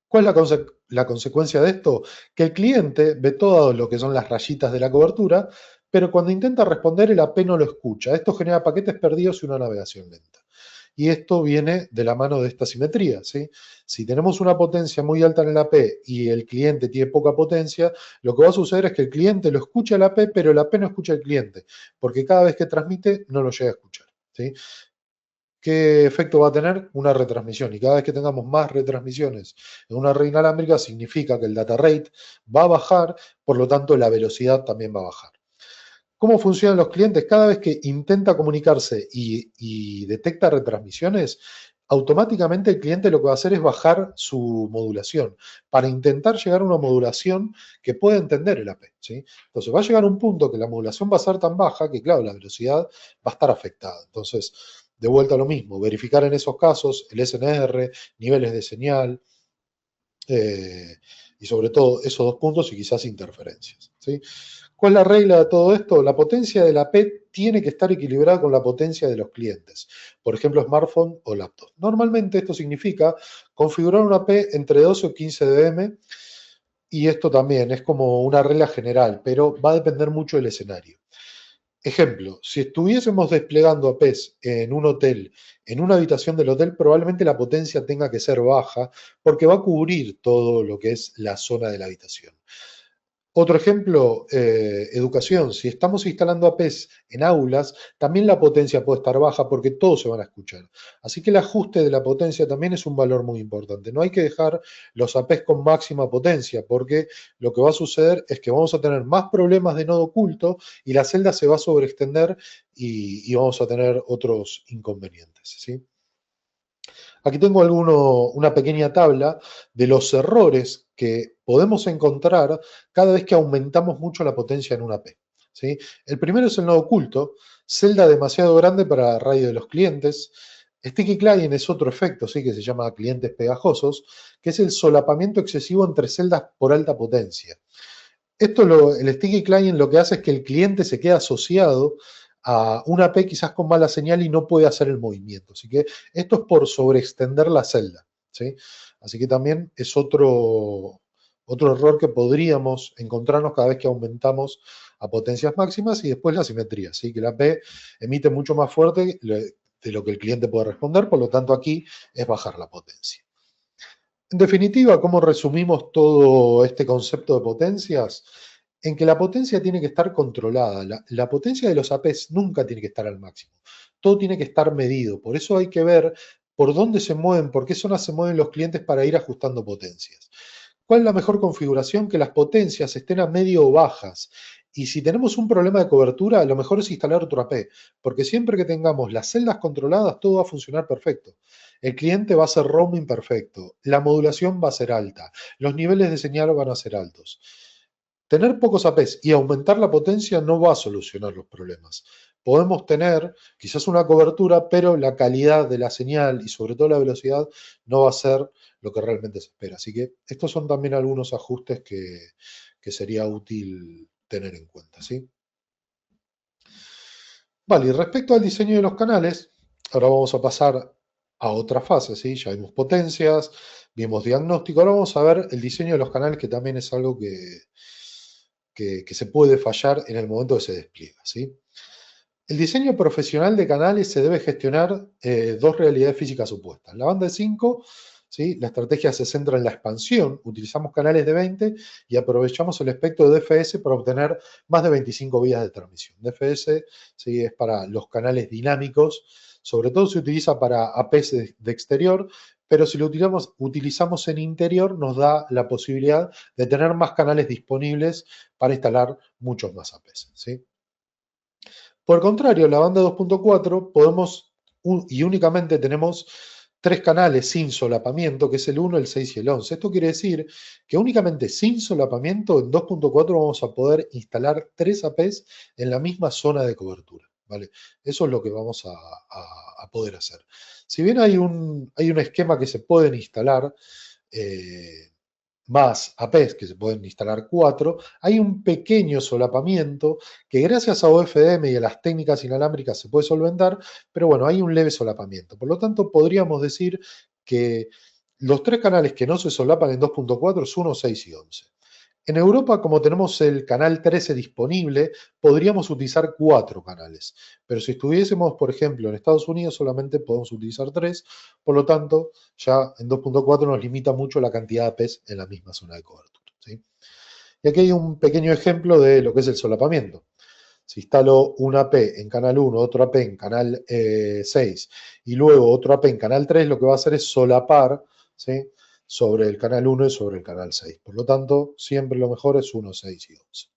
Speaker 1: ¿Cuál es la consecuencia de esto? Que el cliente ve todo lo que son las rayitas de la cobertura, pero cuando intenta responder el AP no lo escucha. Esto genera paquetes perdidos y una navegación lenta. Y esto viene de la mano de esta simetría. ¿Sí? Si tenemos una potencia muy alta en el AP y el cliente tiene poca potencia, lo que va a suceder es que el cliente lo escucha el AP, pero el AP no escucha al cliente, porque cada vez que transmite no lo llega a escuchar. ¿Sí? ¿Qué efecto va a tener? Una retransmisión. Y cada vez que tengamos más retransmisiones en una red inalámbrica, significa que el data rate va a bajar, por lo tanto la velocidad también va a bajar. ¿Cómo funcionan los clientes? Cada vez que intenta comunicarse y detecta retransmisiones, automáticamente el cliente lo que va a hacer es bajar su modulación para intentar llegar a una modulación que pueda entender el AP. ¿Sí? Entonces va a llegar a un punto que la modulación va a ser tan baja que, claro, la velocidad va a estar afectada. Entonces, de vuelta a lo mismo, verificar en esos casos el SNR, niveles de señal y sobre todo esos dos puntos y quizás interferencias. ¿Sí? ¿Cuál es la regla de todo esto? La potencia de la P tiene que estar equilibrada con la potencia de los clientes, por ejemplo, smartphone o laptop. Normalmente esto significa configurar una P entre 12 o 15 dB y esto también es como una regla general, pero va a depender mucho del escenario. Ejemplo, si estuviésemos desplegando APs en un hotel, en una habitación del hotel, probablemente la potencia tenga que ser baja porque va a cubrir todo lo que es la zona de la habitación. Otro ejemplo, educación. Si estamos instalando APs en aulas, también la potencia puede estar baja porque todos se van a escuchar. Así que el ajuste de la potencia también es un valor muy importante. No hay que dejar los APs con máxima potencia porque lo que va a suceder es que vamos a tener más problemas de nodo oculto y la celda se va a sobreextender y vamos a tener otros inconvenientes. ¿Sí? Aquí tengo una pequeña tabla de los errores que podemos encontrar cada vez que aumentamos mucho la potencia en una P. ¿sí? El primero es el nodo oculto, celda demasiado grande para la radio de los clientes. Sticky client es otro efecto, ¿sí? Que se llama clientes pegajosos, que es el solapamiento excesivo entre celdas por alta potencia. El sticky client lo que hace es que el cliente se queda asociado a una AP quizás con mala señal y no puede hacer el movimiento. Así que esto es por sobreextender la celda, ¿sí? Así que también es otro error que podríamos encontrarnos cada vez que aumentamos a potencias máximas. Y después la simetría, ¿sí? Que la AP emite mucho más fuerte de lo que el cliente puede responder, por lo tanto aquí es bajar la potencia. En definitiva, ¿cómo resumimos todo este concepto de potencias? En que la potencia tiene que estar controlada. La potencia de los APs nunca tiene que estar al máximo. Todo tiene que estar medido. Por eso hay que ver por dónde se mueven, por qué zonas se mueven los clientes para ir ajustando potencias. ¿Cuál es la mejor configuración? Que las potencias estén a medio o bajas. Y si tenemos un problema de cobertura, lo mejor es instalar otro AP, porque siempre que tengamos las celdas controladas, todo va a funcionar perfecto. El cliente va a hacer roaming perfecto, la modulación va a ser alta, los niveles de señal van a ser altos. Tener pocos APs y aumentar la potencia no va a solucionar los problemas. Podemos tener quizás una cobertura, pero la calidad de la señal y sobre todo la velocidad no va a ser lo que realmente se espera. Así que estos son también algunos ajustes que sería útil tener en cuenta, ¿sí? Vale, y respecto al diseño de los canales, ahora vamos a pasar a otra fase, ¿sí? Ya vimos potencias, vimos diagnóstico, ahora vamos a ver el diseño de los canales, que también es algo que se puede fallar en el momento que se despliega, ¿sí? El diseño profesional de canales se debe gestionar dos realidades físicas opuestas. La banda de 5, ¿sí? La estrategia se centra en la expansión, utilizamos canales de 20 y aprovechamos el espectro de DFS para obtener más de 25 vías de transmisión. DFS, ¿sí? Es para los canales dinámicos, sobre todo se utiliza para APs de exterior, pero si lo utilizamos en interior nos da la posibilidad de tener más canales disponibles para instalar muchos más APs, ¿sí? Por el contrario, la banda 2.4 podemos y únicamente tenemos tres canales sin solapamiento, que es el 1, el 6 y el 11. Esto quiere decir que únicamente sin solapamiento en 2.4 vamos a poder instalar tres APs en la misma zona de cobertura, ¿vale? Eso es lo que vamos a poder hacer. Si bien hay un esquema que se pueden instalar, más APs, que se pueden instalar 4, hay un pequeño solapamiento que gracias a OFDM y a las técnicas inalámbricas se puede solventar, pero bueno, hay un leve solapamiento. Por lo tanto, podríamos decir que los tres canales que no se solapan en 2.4 son 1, 6 y 11. En Europa, como tenemos el canal 13 disponible, podríamos utilizar 4 canales. Pero si estuviésemos, por ejemplo, en Estados Unidos, solamente podemos utilizar 3. Por lo tanto, ya en 2.4 nos limita mucho la cantidad de APs en la misma zona de cobertura, ¿sí? Y aquí hay un pequeño ejemplo de lo que es el solapamiento. Si instalo un AP en canal 1, otro AP en canal 6 y luego otro AP en canal 3, lo que va a hacer es solapar, ¿sí? Sobre el canal 1 y sobre el canal 6. Por lo tanto, siempre lo mejor es 1, 6 y 11.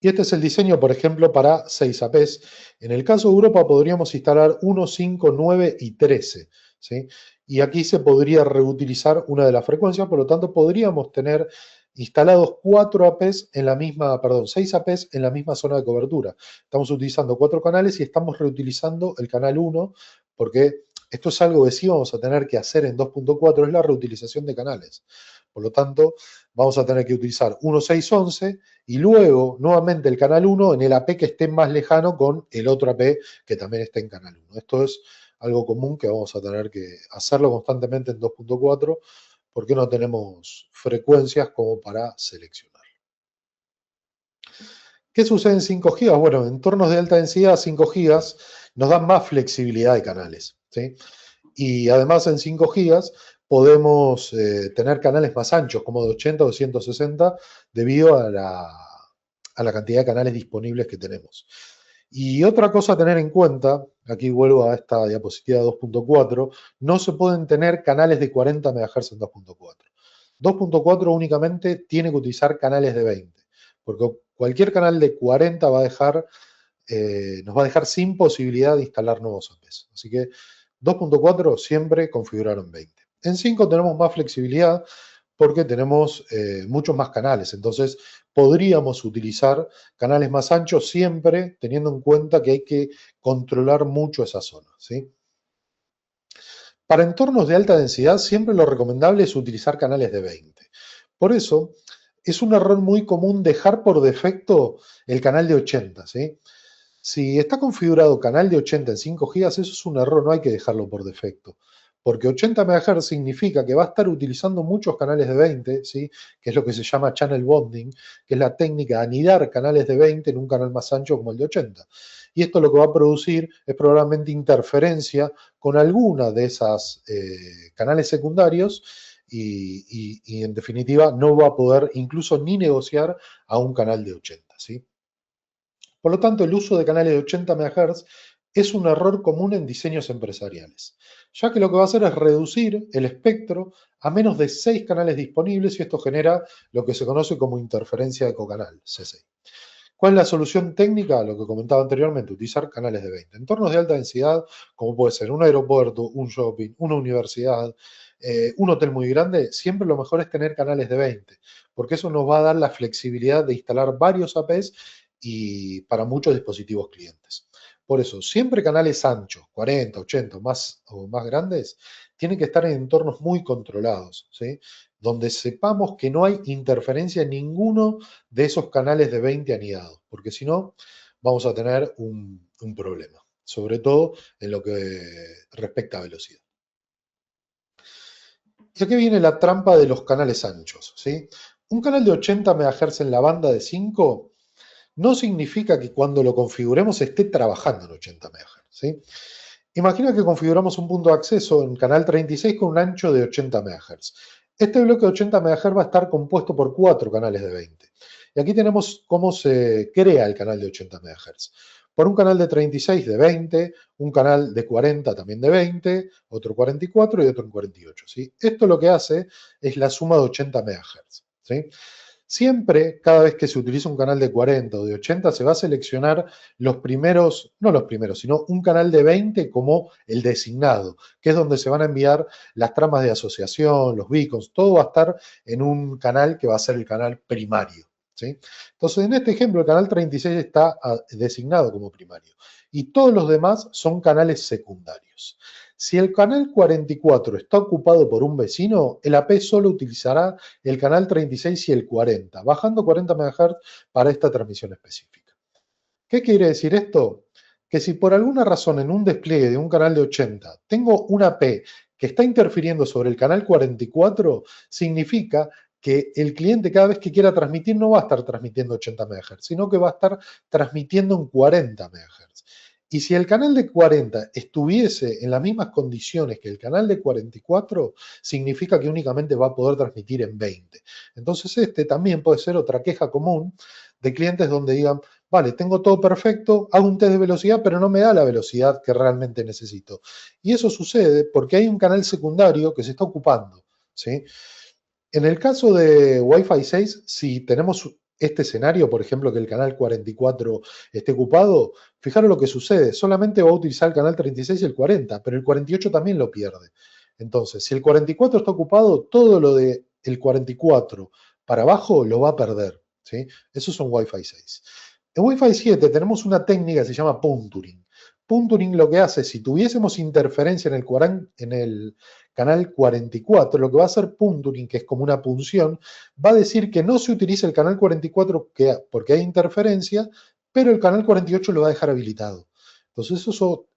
Speaker 1: Y este es el diseño, por ejemplo, para 6 APs. En el caso de Europa podríamos instalar 1, 5, 9 y 13, ¿sí? Y aquí se podría reutilizar una de las frecuencias, por lo tanto podríamos tener instalados 4 APs en la misma, perdón, 6 APs en la misma zona de cobertura. Estamos utilizando 4 canales y estamos reutilizando el canal 1, porque esto es algo que sí vamos a tener que hacer en 2.4, es la reutilización de canales. Por lo tanto, vamos a tener que utilizar 1, 6, 11 y luego nuevamente el canal 1 en el AP que esté más lejano con el otro AP que también esté en canal 1. Esto es algo común que vamos a tener que hacerlo constantemente en 2.4 porque no tenemos frecuencias como para seleccionar. ¿Qué sucede en 5 GB? Bueno, en entornos de alta densidad, 5 GB nos dan más flexibilidad de canales, ¿sí? Y además en 5 GB podemos tener canales más anchos, como de 80 o 260, debido a la cantidad de canales disponibles que tenemos. Y otra cosa a tener en cuenta, aquí vuelvo a esta diapositiva 2.4, no se pueden tener canales de 40 MHz en 2.4. 2.4 únicamente tiene que utilizar canales de 20, porque cualquier canal de 40 va a dejar, nos va a dejar sin posibilidad de instalar nuevos APs. Así que 2.4 siempre configuraron 20. En 5 tenemos más flexibilidad porque tenemos muchos más canales. Entonces podríamos utilizar canales más anchos siempre teniendo en cuenta que hay que controlar mucho esa zona, ¿sí? Para entornos de alta densidad, siempre lo recomendable es utilizar canales de 20. Por eso, es un error muy común dejar por defecto el canal de 80, ¿sí? Si está configurado canal de 80 en 5 GB, eso es un error, no hay que dejarlo por defecto. Porque 80 MHz significa que va a estar utilizando muchos canales de 20, ¿sí? Que es lo que se llama channel bonding, que es la técnica de anidar canales de 20 en un canal más ancho como el de 80. Y esto lo que va a producir es probablemente interferencia con alguna de esas canales secundarios y en definitiva no va a poder incluso ni negociar a un canal de 80, ¿sí? Por lo tanto, el uso de canales de 80 MHz es un error común en diseños empresariales, ya que lo que va a hacer es reducir el espectro a menos de 6 canales disponibles y esto genera lo que se conoce como interferencia de cocanal, CC. ¿Cuál es la solución técnica? Lo que comentaba anteriormente, utilizar canales de 20. Entornos de alta densidad, como puede ser un aeropuerto, un shopping, una universidad, un hotel muy grande, siempre lo mejor es tener canales de 20, porque eso nos va a dar la flexibilidad de instalar varios APs y para muchos dispositivos clientes. Por eso, siempre canales anchos, 40, 80 o más grandes, tienen que estar en entornos muy controlados, ¿sí? Donde sepamos que no hay interferencia en ninguno de esos canales de 20 anidados, porque si no, vamos a tener un problema, sobre todo en lo que respecta a velocidad. Y aquí viene la trampa de los canales anchos, ¿sí? Un canal de 80 MHz en la banda de 5 no significa que cuando lo configuremos esté trabajando en 80 MHz, ¿sí? Imagina que configuramos un punto de acceso en canal 36 con un ancho de 80 MHz. Este bloque de 80 MHz va a estar compuesto por 4 canales de 20. Y aquí tenemos cómo se crea el canal de 80 MHz. Por un canal de 36 de 20, un canal de 40 también de 20, otro 44 y otro en 48. ¿Sí? Esto lo que hace es la suma de 80 MHz. ¿Sí? Siempre, cada vez que se utiliza un canal de 40 o de 80, se va a seleccionar los primeros, no los primeros, sino un canal de 20 como el designado, que es donde se van a enviar las tramas de asociación, los beacons, todo va a estar en un canal que va a ser el canal primario. ¿Sí? Entonces, en este ejemplo, el canal 36 está designado como primario y todos los demás son canales secundarios. Si el canal 44 está ocupado por un vecino, el AP solo utilizará el canal 36 y el 40, bajando 40 MHz para esta transmisión específica. ¿Qué quiere decir esto? Que si por alguna razón en un despliegue de un canal de 80 tengo una P que está interfiriendo sobre el canal 44, significa que el cliente cada vez que quiera transmitir no va a estar transmitiendo 80 MHz, sino que va a estar transmitiendo en 40 MHz. Y si el canal de 40 estuviese en las mismas condiciones que el canal de 44, significa que únicamente va a poder transmitir en 20. Entonces este también puede ser otra queja común de clientes donde digan, vale, tengo todo perfecto, hago un test de velocidad, pero no me da la velocidad que realmente necesito. Y eso sucede porque hay un canal secundario que se está ocupando, ¿sí? En el caso de Wi-Fi 6, si tenemos este escenario, por ejemplo, que el canal 44 esté ocupado, fijaros lo que sucede, solamente va a utilizar el canal 36 y el 40, pero el 48 también lo pierde. Entonces, si el 44 está ocupado, todo lo del 44 para abajo lo va a perder, ¿sí? Eso es un Wi-Fi 6. En Wi-Fi 7 tenemos una técnica que se llama punturing. Punturing lo que hace, si tuviésemos interferencia en el canal 44, lo que va a hacer punturing, que es como una punción, va a decir que no se utiliza el canal 44 porque hay interferencia, pero el canal 48 lo va a dejar habilitado. Entonces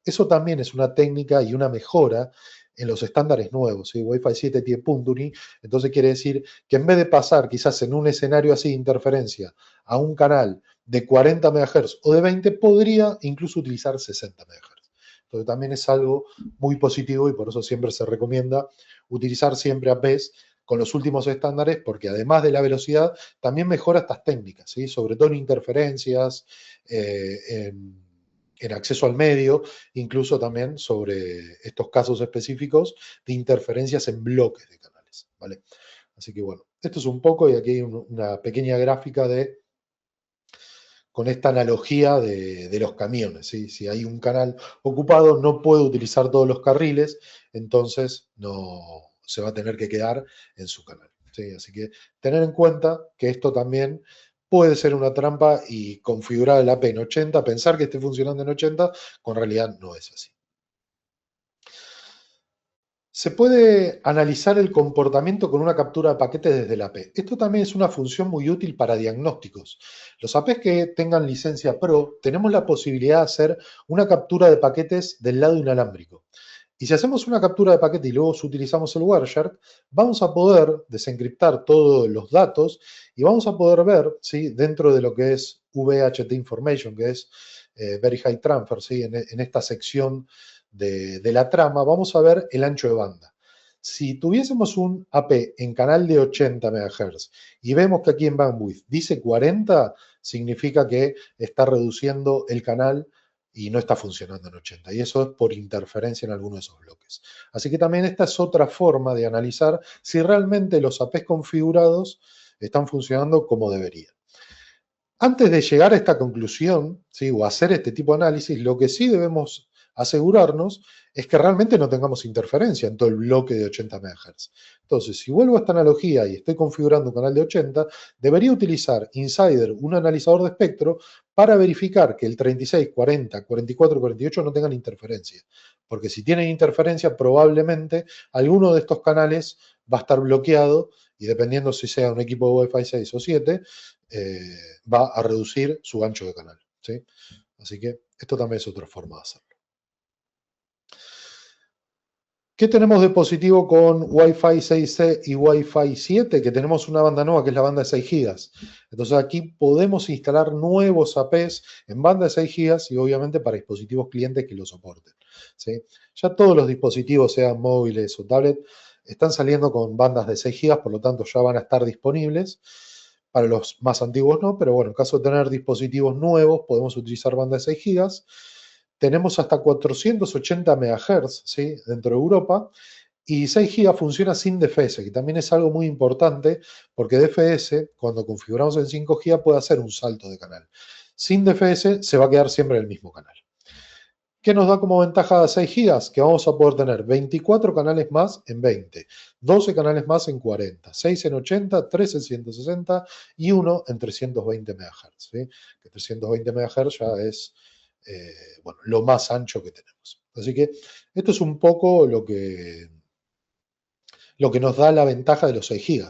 Speaker 1: eso también es una técnica y una mejora en los estándares nuevos. ¿Sí? Wi-Fi 7 tiene punturing, entonces quiere decir que en vez de pasar quizás en un escenario así de interferencia a un canal de 40 MHz o de 20, podría incluso utilizar 60 MHz. Entonces también es algo muy positivo y por eso siempre se recomienda utilizar siempre APs con los últimos estándares, porque además de la velocidad, también mejora estas técnicas, ¿sí? Sobre todo en interferencias, en acceso al medio, incluso también sobre estos casos específicos de interferencias en bloques de canales, ¿vale? Así que bueno, esto es un poco, y aquí hay una pequeña gráfica con esta analogía de los camiones, ¿sí? Si hay un canal ocupado, no puede utilizar todos los carriles, entonces no se va a tener que quedar en su canal, ¿sí? Así que tener en cuenta que esto también puede ser una trampa y configurar el AP en 80, pensar que esté funcionando en 80, con realidad no es así. Se puede analizar el comportamiento con una captura de paquetes desde el AP. Esto también es una función muy útil para diagnósticos. Los APs que tengan licencia Pro, tenemos la posibilidad de hacer una captura de paquetes del lado inalámbrico. Y si hacemos una captura de paquete y luego utilizamos el Wireshark, vamos a poder desencriptar todos los datos y vamos a poder ver, ¿sí?, dentro de lo que es VHT Information, que es Very High Transfer, ¿sí?, en esta sección de la trama, vamos a ver el ancho de banda. Si tuviésemos un AP en canal de 80 MHz y vemos que aquí en bandwidth dice 40, significa que está reduciendo el canal y no está funcionando en 80. Y eso es por interferencia en alguno de esos bloques. Así que también esta es otra forma de analizar si realmente los APs configurados están funcionando como deberían. Antes de llegar a esta conclusión, ¿sí?, o hacer este tipo de análisis, lo que sí debemos asegurarnos es que realmente no tengamos interferencia en todo el bloque de 80 MHz. Entonces, si vuelvo a esta analogía y estoy configurando un canal de 80, debería utilizar Insider, un analizador de espectro, para verificar que el 36, 40, 44 y 48 no tengan interferencia. Porque si tienen interferencia, probablemente alguno de estos canales va a estar bloqueado y dependiendo si sea un equipo de Wi-Fi 6 o 7, va a reducir su ancho de canal, ¿sí? Así que esto también es otra forma de hacerlo. ¿Qué tenemos de positivo con Wi-Fi 6E y Wi-Fi 7? Que tenemos una banda nueva que es la banda de 6 GB. Entonces aquí podemos instalar nuevos APs en banda de 6 GB y obviamente para dispositivos clientes que lo soporten, ¿sí? Ya todos los dispositivos, sean móviles o tablet, están saliendo con bandas de 6 GB, por lo tanto ya van a estar disponibles. Para los más antiguos no, pero bueno, en caso de tener dispositivos nuevos, podemos utilizar bandas de 6 GB. Tenemos hasta 480 MHz, ¿sí?, dentro de Europa, y 6 GB funciona sin DFS, que también es algo muy importante, porque DFS, cuando configuramos en 5 GB, puede hacer un salto de canal. Sin DFS se va a quedar siempre en el mismo canal. ¿Qué nos da como ventaja de 6 GB? Que vamos a poder tener 24 canales más en 20, 12 canales más en 40, 6 en 80, 3 en 160 y 1 en 320 MHz, ¿sí? Que 320 MHz ya es bueno, lo más ancho que tenemos. Así que esto es un poco lo que nos da la ventaja de los 6 GB.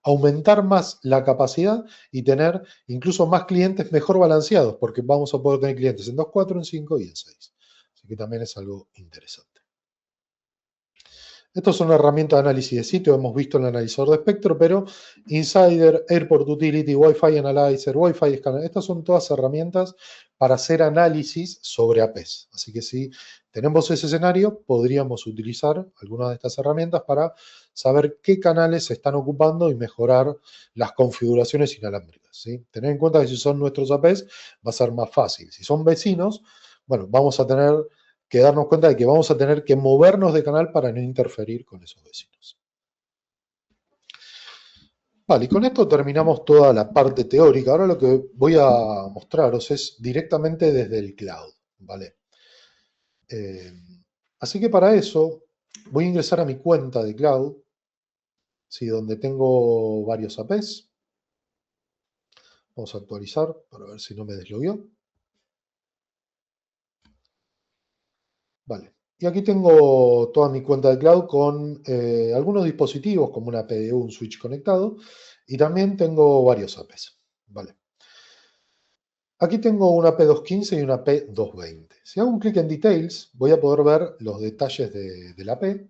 Speaker 1: Aumentar más la capacidad y tener incluso más clientes mejor balanceados, porque vamos a poder tener clientes en 2, 4, en 5 y en 6. Así que también es algo interesante. Estos son herramientas de análisis de sitio, hemos visto en el analizador de espectro, pero Insider, Airport Utility, Wi-Fi Analyzer, Wi-Fi Scanner, estas son todas herramientas para hacer análisis sobre APs. Así que si tenemos ese escenario, podríamos utilizar algunas de estas herramientas para saber qué canales se están ocupando y mejorar las configuraciones inalámbricas, ¿sí? Tener en cuenta que si son nuestros APs va a ser más fácil. Si son vecinos, bueno, vamos a tener que darnos cuenta de que vamos a tener que movernos de canal para no interferir con esos vecinos. Vale, y con esto terminamos toda la parte teórica. Ahora lo que voy a mostraros es directamente desde el cloud, ¿vale? Así que para eso voy a ingresar a mi cuenta de cloud, ¿sí?, donde tengo varios APs. Vamos a actualizar para ver si no me deslogueó. Vale. Y aquí tengo toda mi cuenta de cloud con algunos dispositivos como una PDU, un switch conectado, y también tengo varios APs. Vale. Aquí tengo una P215 y una P220. Si hago un clic en Details, voy a poder ver los detalles del AP.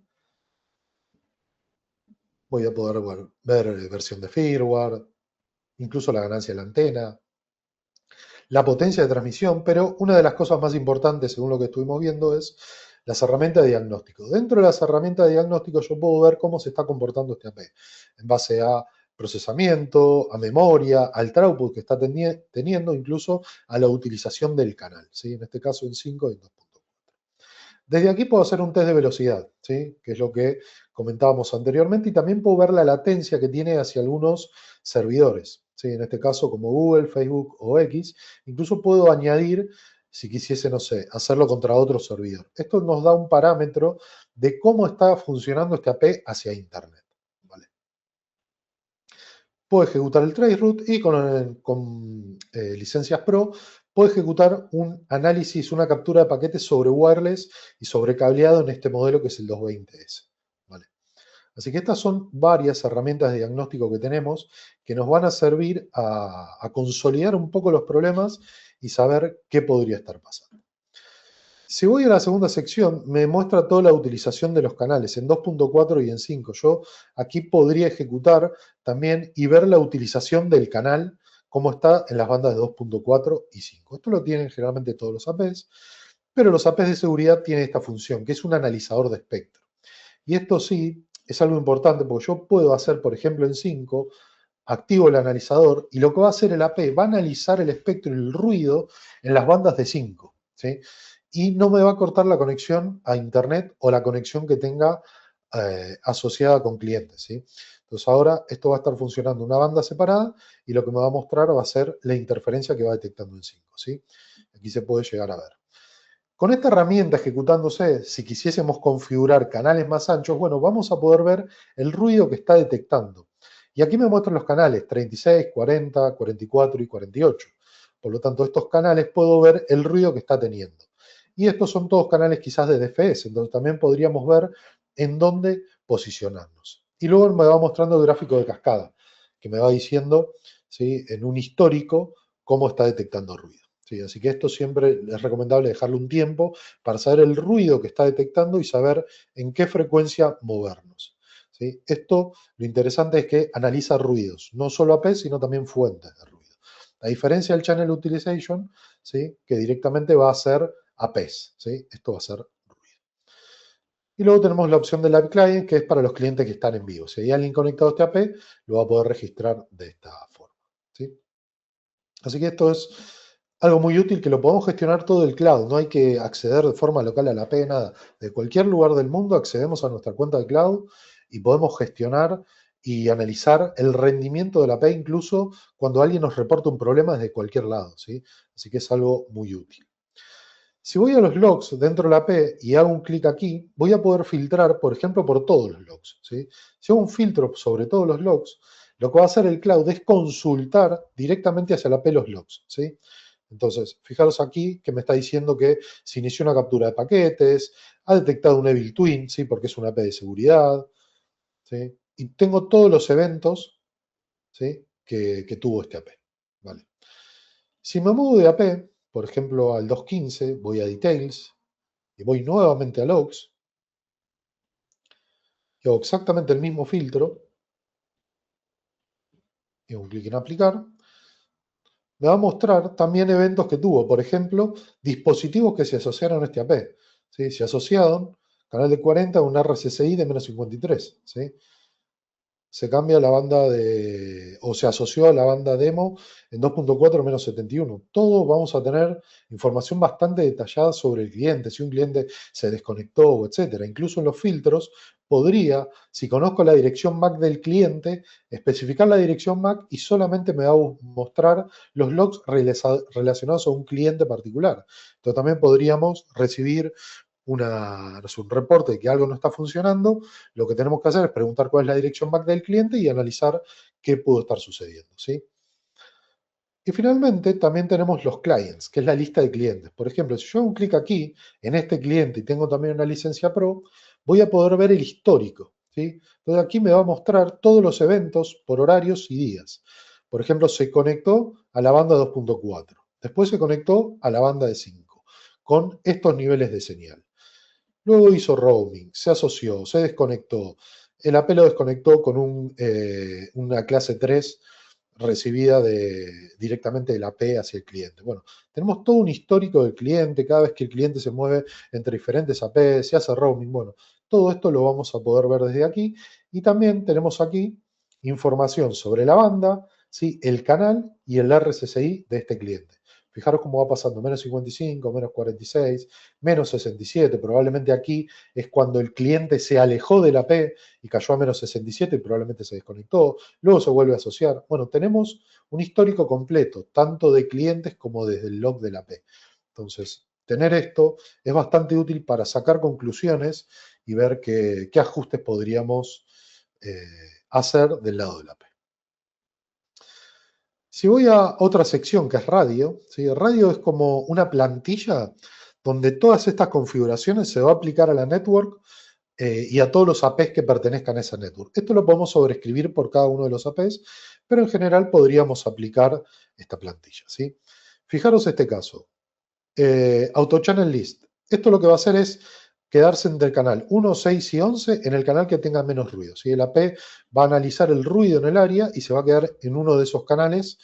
Speaker 1: Voy a poder ver versión de firmware, incluso la ganancia de la antena, la potencia de transmisión, pero una de las cosas más importantes, según lo que estuvimos viendo, es las herramientas de diagnóstico. Dentro de las herramientas de diagnóstico yo puedo ver cómo se está comportando este AP, en base a procesamiento, a memoria, al throughput que está teniendo, incluso a la utilización del canal, ¿sí?, en este caso en 5 y en 2.4. Desde aquí puedo hacer un test de velocidad, ¿sí?, que es lo que comentábamos anteriormente, y también puedo ver la latencia que tiene hacia algunos servidores, ¿sí?, en este caso como Google, Facebook o X. Incluso puedo añadir, si quisiese, no sé, hacerlo contra otro servidor. Esto nos da un parámetro de cómo está funcionando este AP hacia Internet, ¿vale? puedo ejecutar el traceroute y con licencias Pro puedo ejecutar un análisis, una captura de paquetes sobre wireless y sobre cableado en este modelo que es el 220S. ¿Vale? Así que estas son varias herramientas de diagnóstico que tenemos que nos van a servir a consolidar un poco los problemas y saber qué podría estar pasando. Si voy a la segunda sección, me muestra toda la utilización de los canales en 2.4 y en 5. Yo aquí podría ejecutar también y ver la utilización del canal, cómo está en las bandas de 2.4 y 5. Esto lo tienen generalmente todos los APs, pero los APs de seguridad tienen esta función, que es un analizador de espectro. Y esto sí es algo importante porque yo puedo hacer, por ejemplo, en 5, activo el analizador y lo que va a hacer el AP va a analizar el espectro y el ruido en las bandas de 5, ¿sí? Y no me va a cortar la conexión a Internet o la conexión que tenga asociada con clientes, ¿sí? Entonces ahora esto va a estar funcionando en una banda separada y lo que me va a mostrar va a ser la interferencia que va detectando en 5, ¿sí? Aquí se puede llegar a ver. Con esta herramienta ejecutándose, si quisiésemos configurar canales más anchos, bueno, vamos a poder ver el ruido que está detectando. Y aquí me muestran los canales 36, 40, 44 y 48. Por lo tanto, estos canales puedo ver el ruido que está teniendo. Y estos son todos canales quizás de DFS, entonces también podríamos ver en dónde posicionarnos. Y luego me va mostrando el gráfico de cascada, que me va diciendo, ¿sí?, en un histórico cómo está detectando ruido. Sí, así que esto siempre es recomendable dejarle un tiempo para saber el ruido que está detectando y saber en qué frecuencia movernos. ¿Sí? Esto, lo interesante es que analiza ruidos, no solo AP, sino también fuentes de ruido. A diferencia del Channel Utilization, ¿sí?, que directamente va a ser APs. ¿Sí? Esto va a ser ruido. Y luego tenemos la opción de Live Client, que es para los clientes que están en vivo. Si hay alguien conectado a este AP, lo va a poder registrar de esta forma. ¿Sí? Así que esto es algo muy útil que lo podemos gestionar todo el cloud. No hay que acceder de forma local a la API, nada. De cualquier lugar del mundo accedemos a nuestra cuenta de cloud y podemos gestionar y analizar el rendimiento de la API incluso cuando alguien nos reporta un problema desde cualquier lado, ¿sí? Así que es algo muy útil. Si voy a los logs dentro de la API y hago un clic aquí, voy a poder filtrar, por ejemplo, por todos los logs, ¿sí? Si hago un filtro sobre todos los logs, lo que va a hacer el cloud es consultar directamente hacia la API los logs, ¿sí? Entonces, fijaros aquí que me está diciendo que se inició una captura de paquetes, ha detectado un Evil Twin, ¿sí?, porque es una API de seguridad, ¿sí? Y tengo todos los eventos, ¿sí?, que tuvo este AP, ¿vale? Si me muevo de AP, por ejemplo, al 2.15, voy a Details y voy nuevamente a Logs y hago exactamente el mismo filtro y un clic en Aplicar, me va a mostrar también eventos que tuvo, por ejemplo, dispositivos que se asociaron a este AP. ¿Sí? Se asociaron, canal de 40 a un RSSI de menos 53. ¿Sí? Se cambia la banda de, o se asoció a la banda demo en 2.4 menos 71. Todos vamos a tener información bastante detallada sobre el cliente, si un cliente se desconectó, etcétera. Incluso en los filtros podría, si conozco la dirección MAC del cliente, especificar la dirección MAC y solamente me va a mostrar los logs relacionados a un cliente particular. Entonces también podríamos recibir no sé, un reporte de que algo no está funcionando, lo que tenemos que hacer es preguntar cuál es la dirección MAC del cliente y analizar qué pudo estar sucediendo, ¿sí? Y finalmente también tenemos los clients, que es la lista de clientes. Por ejemplo, si yo hago un clic aquí en este cliente y tengo también una licencia Pro, voy a poder ver el histórico, ¿sí? Entonces aquí me va a mostrar todos los eventos por horarios y días. Por ejemplo, se conectó a la banda 2.4, después se conectó a la banda de 5, con estos niveles de señal. Luego hizo roaming, se asoció, se desconectó. El AP lo desconectó con una clase 3 recibida directamente del AP hacia el cliente. Bueno, tenemos todo un histórico del cliente, cada vez que el cliente se mueve entre diferentes AP, se hace roaming. Bueno, todo esto lo vamos a poder ver desde aquí. Y también tenemos aquí información sobre la banda, ¿sí?, el canal y el RSSI de este cliente. Fijaros cómo va pasando, menos 55, menos 46, menos 67. Probablemente aquí es cuando el cliente se alejó de la P y cayó a menos 67 y probablemente se desconectó. Luego se vuelve a asociar. Bueno, tenemos un histórico completo, tanto de clientes como desde el log de la P. Entonces, tener esto es bastante útil para sacar conclusiones y ver qué ajustes podríamos hacer del lado de la P. Si voy a otra sección que es radio, ¿sí? Radio es como una plantilla donde todas estas configuraciones se va a aplicar a la network y a todos los APs que pertenezcan a esa network. Esto lo podemos sobreescribir por cada uno de los APs, pero en general podríamos aplicar esta plantilla, ¿sí? Fijaros este caso. Auto Channel List. Esto lo que va a hacer es quedarse entre el canal 1, 6 y 11 en el canal que tenga menos ruido. ¿Sí? El AP va a analizar el ruido en el área y se va a quedar en uno de esos canales,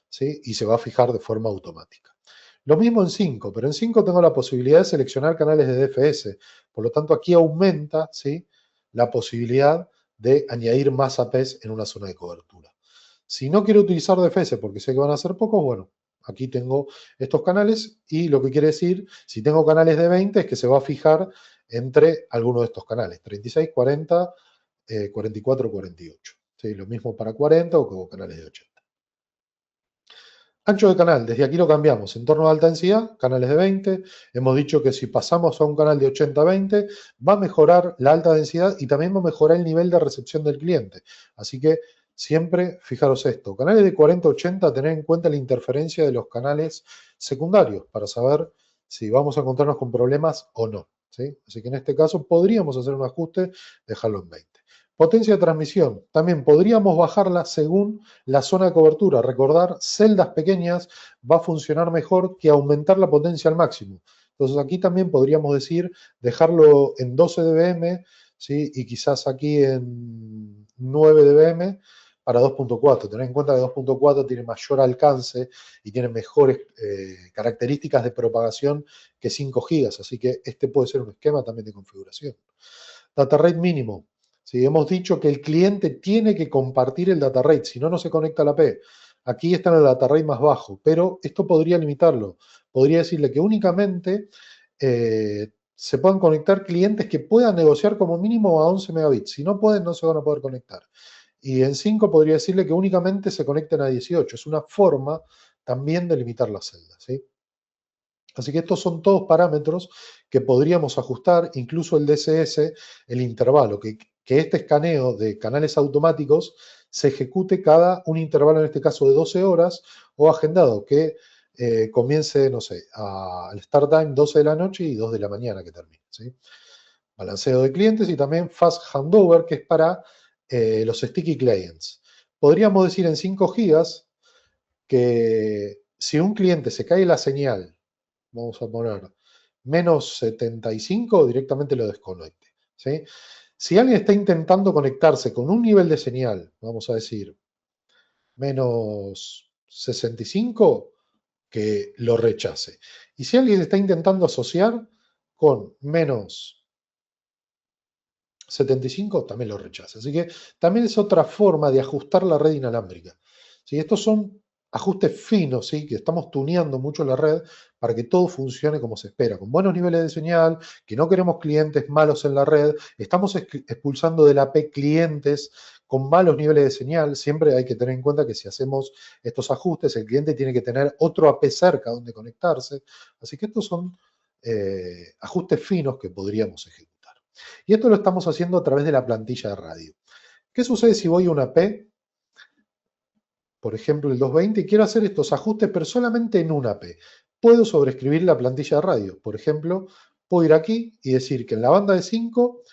Speaker 1: ¿sí? Y se va a fijar de forma automática. Lo mismo en 5, pero en 5 tengo la posibilidad de seleccionar canales de DFS. Por lo tanto, aquí aumenta, ¿sí? La posibilidad de añadir más APs en una zona de cobertura. Si no quiero utilizar DFS porque sé que van a ser pocos, bueno, aquí tengo estos canales y lo que quiere decir, si tengo canales de 20, es que se va a fijar entre algunos de estos canales, 36, 40, 44, 48. ¿Sí? Lo mismo para 40 o como canales de 80. Ancho de canal, desde aquí lo cambiamos. Entorno de alta densidad, canales de 20. Hemos dicho que si pasamos a un canal de 80 a 20, va a mejorar la alta densidad y también va a mejorar el nivel de recepción del cliente. Así que siempre fijaros esto. Canales de 40 a 80, tener en cuenta la interferencia de los canales secundarios para saber si vamos a encontrarnos con problemas o no. ¿Sí? Así que en este caso podríamos hacer un ajuste, dejarlo en 20. Potencia de transmisión, también podríamos bajarla según la zona de cobertura. Recordar, celdas pequeñas va a funcionar mejor que aumentar la potencia al máximo. Entonces aquí también podríamos decir dejarlo en 12 dBm, ¿sí? Y quizás aquí en 9 dBm para 2.4. Tener en cuenta que 2.4 tiene mayor alcance y tiene mejores características de propagación que 5 GB, así que este puede ser un esquema también de configuración. Data rate mínimo. Si hemos dicho que el cliente tiene que compartir el data rate, si no, no se conecta a la P. Aquí está en el data rate más bajo, pero esto podría limitarlo. Podría decirle que únicamente se puedan conectar clientes que puedan negociar como mínimo a 11 megabits. Si no pueden, no se van a poder conectar. Y en 5 podría decirle que únicamente se conecten a 18. Es una forma también de limitar las celdas, ¿sí? Así que estos son todos parámetros que podríamos ajustar, incluso el DCS, el intervalo, que este escaneo de canales automáticos se ejecute cada un intervalo, en este caso de 12 horas, o agendado, que comience, no sé, al start time 12 de la noche y 2 de la mañana que termine. ¿Sí? Balanceo de clientes y también fast handover, que es para los sticky clients. Podríamos decir en 5 gigas que si un cliente se cae la señal, vamos a poner menos 75, directamente lo desconecte. ¿Sí? Si alguien está intentando conectarse con un nivel de señal, vamos a decir menos 65, que lo rechace. Y si alguien está intentando asociar con menos 75, también lo rechaza. Así que también es otra forma de ajustar la red inalámbrica. ¿Sí? Estos son ajustes finos, ¿sí? Que estamos tuneando mucho la red para que todo funcione como se espera, con buenos niveles de señal, que no queremos clientes malos en la red, estamos expulsando de la AP clientes con malos niveles de señal. Siempre hay que tener en cuenta que si hacemos estos ajustes, el cliente tiene que tener otro AP cerca donde conectarse. Así que estos son ajustes finos que podríamos ejecutar. Y esto lo estamos haciendo a través de la plantilla de radio. ¿Qué sucede si voy a una P, por ejemplo el 220, y quiero hacer estos ajustes, pero solamente en una P? Puedo sobreescribir la plantilla de radio. Por ejemplo, puedo ir aquí y decir que en la banda de 5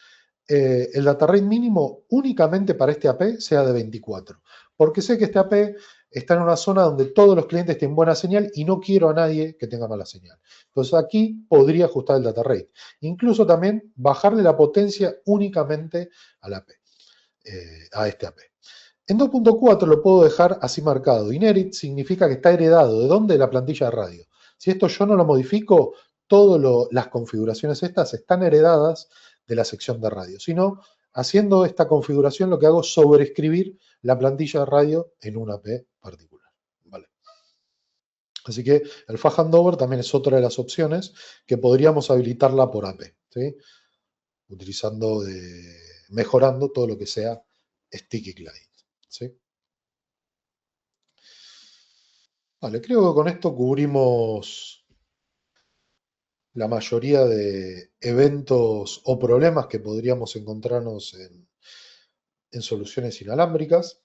Speaker 1: el data rate mínimo únicamente para este AP sea de 24. Porque sé que este AP está en una zona donde todos los clientes tienen buena señal y no quiero a nadie que tenga mala señal. Entonces aquí podría ajustar el data rate. Incluso también bajarle la potencia únicamente al AP, a este AP. En 2.4 lo puedo dejar así marcado. Inherit significa que está heredado. ¿De dónde? De la plantilla de radio. Si esto yo no lo modifico, todas las configuraciones estas están heredadas de la sección de radio. Si no, haciendo esta configuración lo que hago es sobreescribir la plantilla de radio en una AP particular. ¿Vale? Así que el fast handover también es otra de las opciones que podríamos habilitarla por AP. ¿Sí? Utilizando, mejorando todo lo que sea sticky client. ¿Sí? Vale, creo que con esto cubrimos la mayoría de eventos o problemas que podríamos encontrarnos en soluciones inalámbricas.